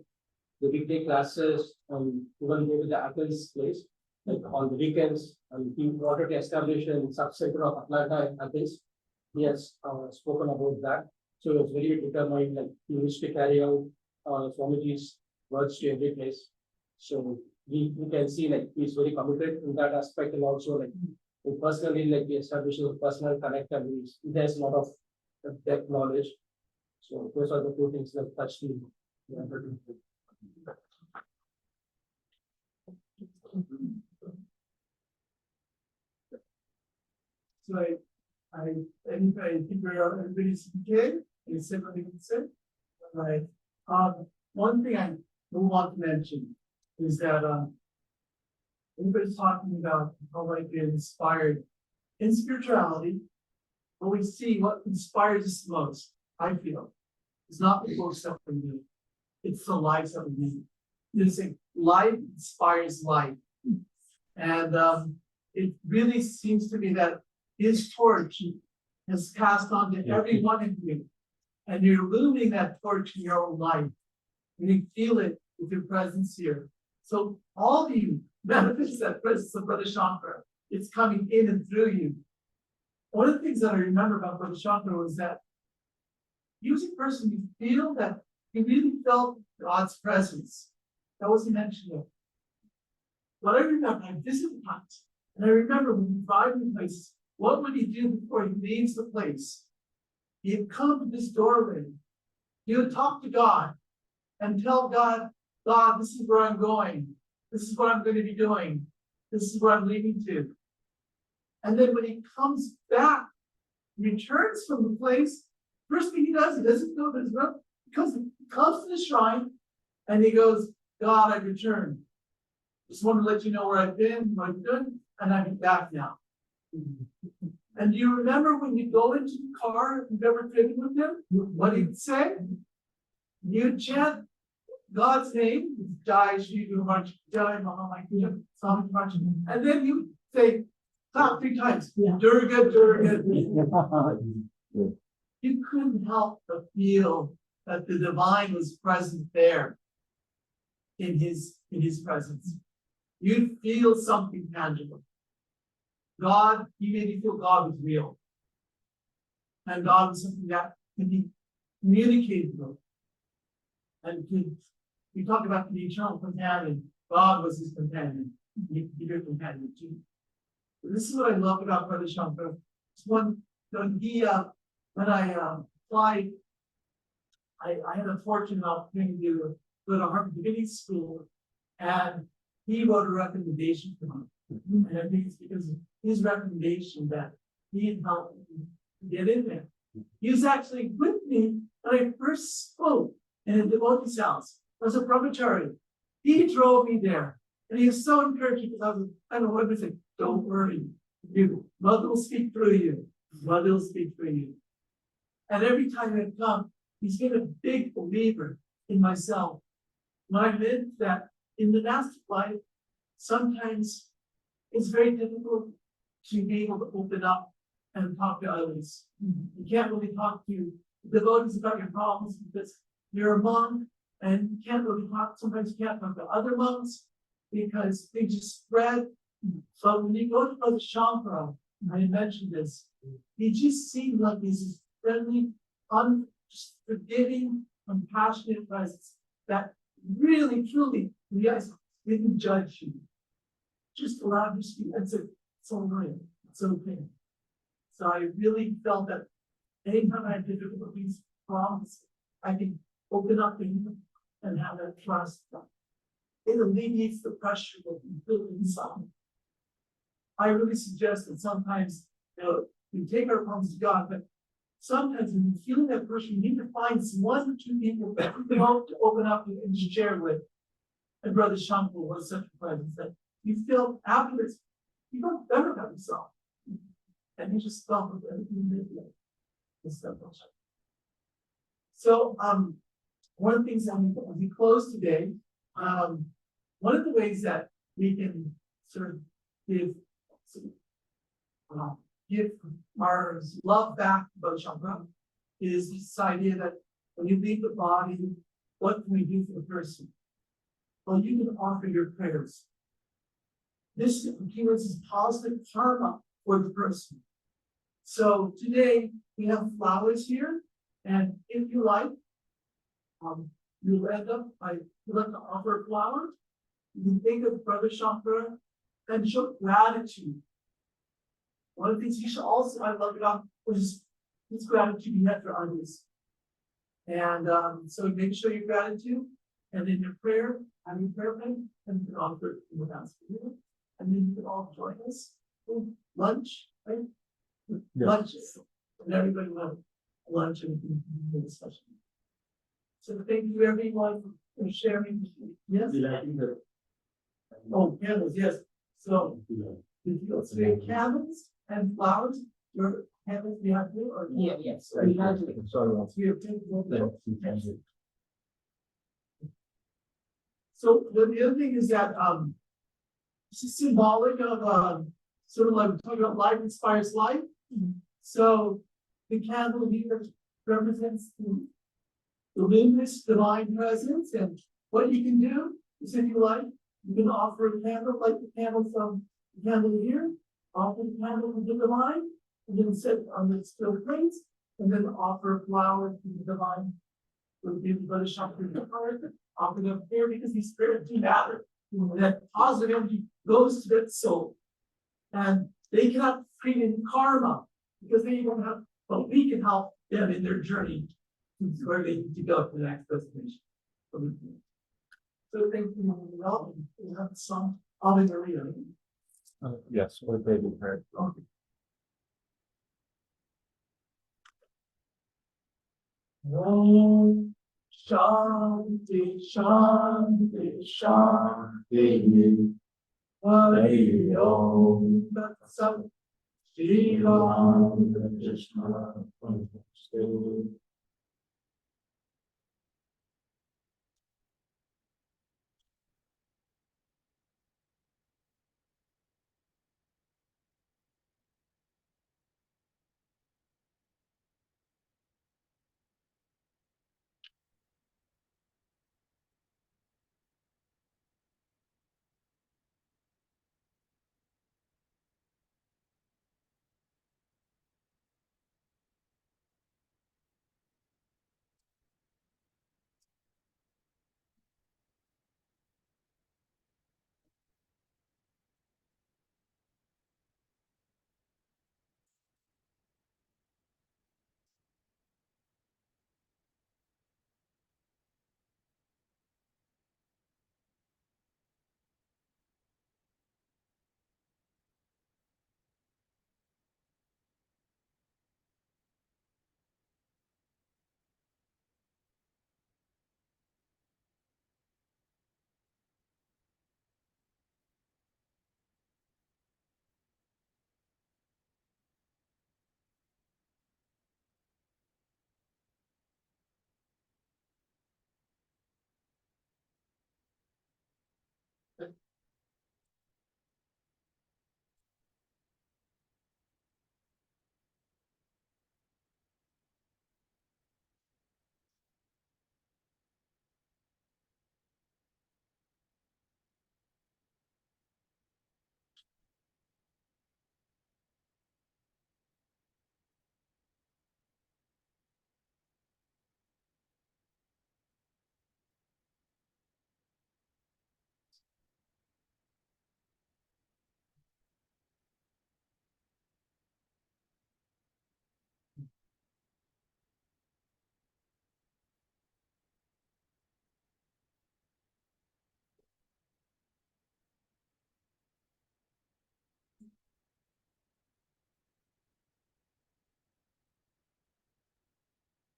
the weekday classes and even go to the Apple's place like on the weekends. And he wanted to establish a sub-center of Atlanta in Athens. He has spoken about that. So he was very determined, like he used to carry out Swamiji's words to every place. So we can see like he's very committed in that aspect, and also like he personally like he establishes a personal connect and he has a lot of depth knowledge. So those are the two things that touched me. So I think everybody's okay. You said what you said. Right. One thing I want to mention is that everybody's talking about how like they're inspired in spirituality. But we see what inspires us most, I feel, is not the books that we read. It's the lives that we lead. You say life inspires life. And it really seems to me that his torch has passed on to every one of you. And you're illuminating that torch in your own life. And you feel it with your presence here. So all of you manifest that presence of Brother Shankara. It's coming in and through you. One of the things that I remember about Brother Shankara was that he was a person you feel that he really felt God's presence. That wasn't mentioned yet. But I remember I visited once, and I remember when he arrived in places, what would he do before he leaves the place? He'd come to this doorway. He would talk to God and tell God, God, this is where I'm going. This is what I'm going to be doing. This is where I'm leading to. And then when he comes back, returns from the place, first thing he doesn't go to his room, because he comes to the shrine and he goes, God, I returned. Just want to let you know where I've been, what I'm doing, and I'm back now. And do you remember when you go into the car, if you've ever driven with him, what he'd say? You'd chant God's name, Jai Shri Guru Maharaj, Jai Mahamaya, Swami Maharaj, and then you say, clap 3 times, Durga, Durga. You couldn't help but feel that the divine was present there in his presence. You'd feel something tangible. God, he made you feel God was real. And God was something that can be communicated with. And we talk about the eternal companion. God was his companion. He your companion too. This is what I love about Brother Shankara. When I applied, I had a fortunate opportunity to go to Harvard Divinity School, and he wrote a recommendation for me. And I think it's because of his recommendation that he had helped me get in there. He was actually with me when I first spoke in a devotee's house. I was a brahmachari. He drove me there. And he was so encouraging because I don't know what to say. Don't worry. Mother will speak through you. Mother will speak through you. And every time I come, he's been a big believer in myself. When I lived that in the nasty life, sometimes it's very difficult to be able to open up and talk to others. You can't really talk to devotees about your problems because you're a monk and you can't really talk. Sometimes you can't talk to other monks because they just spread. So when you go to Brother Shankara, I mentioned this, he just seemed like this friendly, just forgiving, compassionate presence that really, truly, you guys didn't judge you. Just allowed you to speak and said, it's all right, it's okay. So I really felt that anytime I had difficulties, problems, I can open up to him and have that trust. It alleviates the pressure that you feel inside. I really suggest that sometimes, we take our problems to God, but sometimes when you feel that pressure, you need to find one or two people that you can hope to open up and share with. And Brother Shankar was such a presence that you feel afterwards, you feel better about yourself. And you just felt with everything you did. So, one of the things that we close today, one of the ways that we can sort of give our love back to Brother Shankara is this idea that when you leave the body, what can we do for the person? Well, you can offer your prayers. This accumulates positive karma for the person. So today we have flowers here, and if you like, you'll end up by you like to offer a flower. You can think of Brother Shankara and show gratitude. One of the things he should also, I love about was his gratitude he had for others. And so make sure your gratitude, and in your prayer, have your prayer thing, and you can offer it in the house. And then you can all join us for lunch, right? Yeah. Lunch, and everybody will have lunch and discussion. So thank you everyone for sharing. Yes. Oh, candles, yes. So if you say candles and flowers, your candles you have here or yes. So you have to. So you have to. So the other thing is that this is symbolic of sort of like we're talking about life inspires life. So the candle here represents the luminous divine presence, and what you can do is if you like, you can offer a candle, like the candle from the candle here, offer the candle to the divine, and then sit on the still place, and then offer a flower to the divine. We'll give Brother Shankara the heart, offer them here because these spirits do matter. That positive energy goes to that soul. And they cannot create any karma because they don't have, but we can help them in their journey to where they need to go to the next destination. So thank you. We have some Ave Maria. Yes, what they do heard. Okay. Om Shanti Shanti Shanti Hari Om Tat Sat Shri Ram Krishna.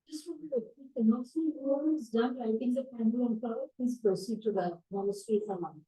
Just one quick announcement, whoever is done lighting the candle and flower, please proceed to the monastery for lunch.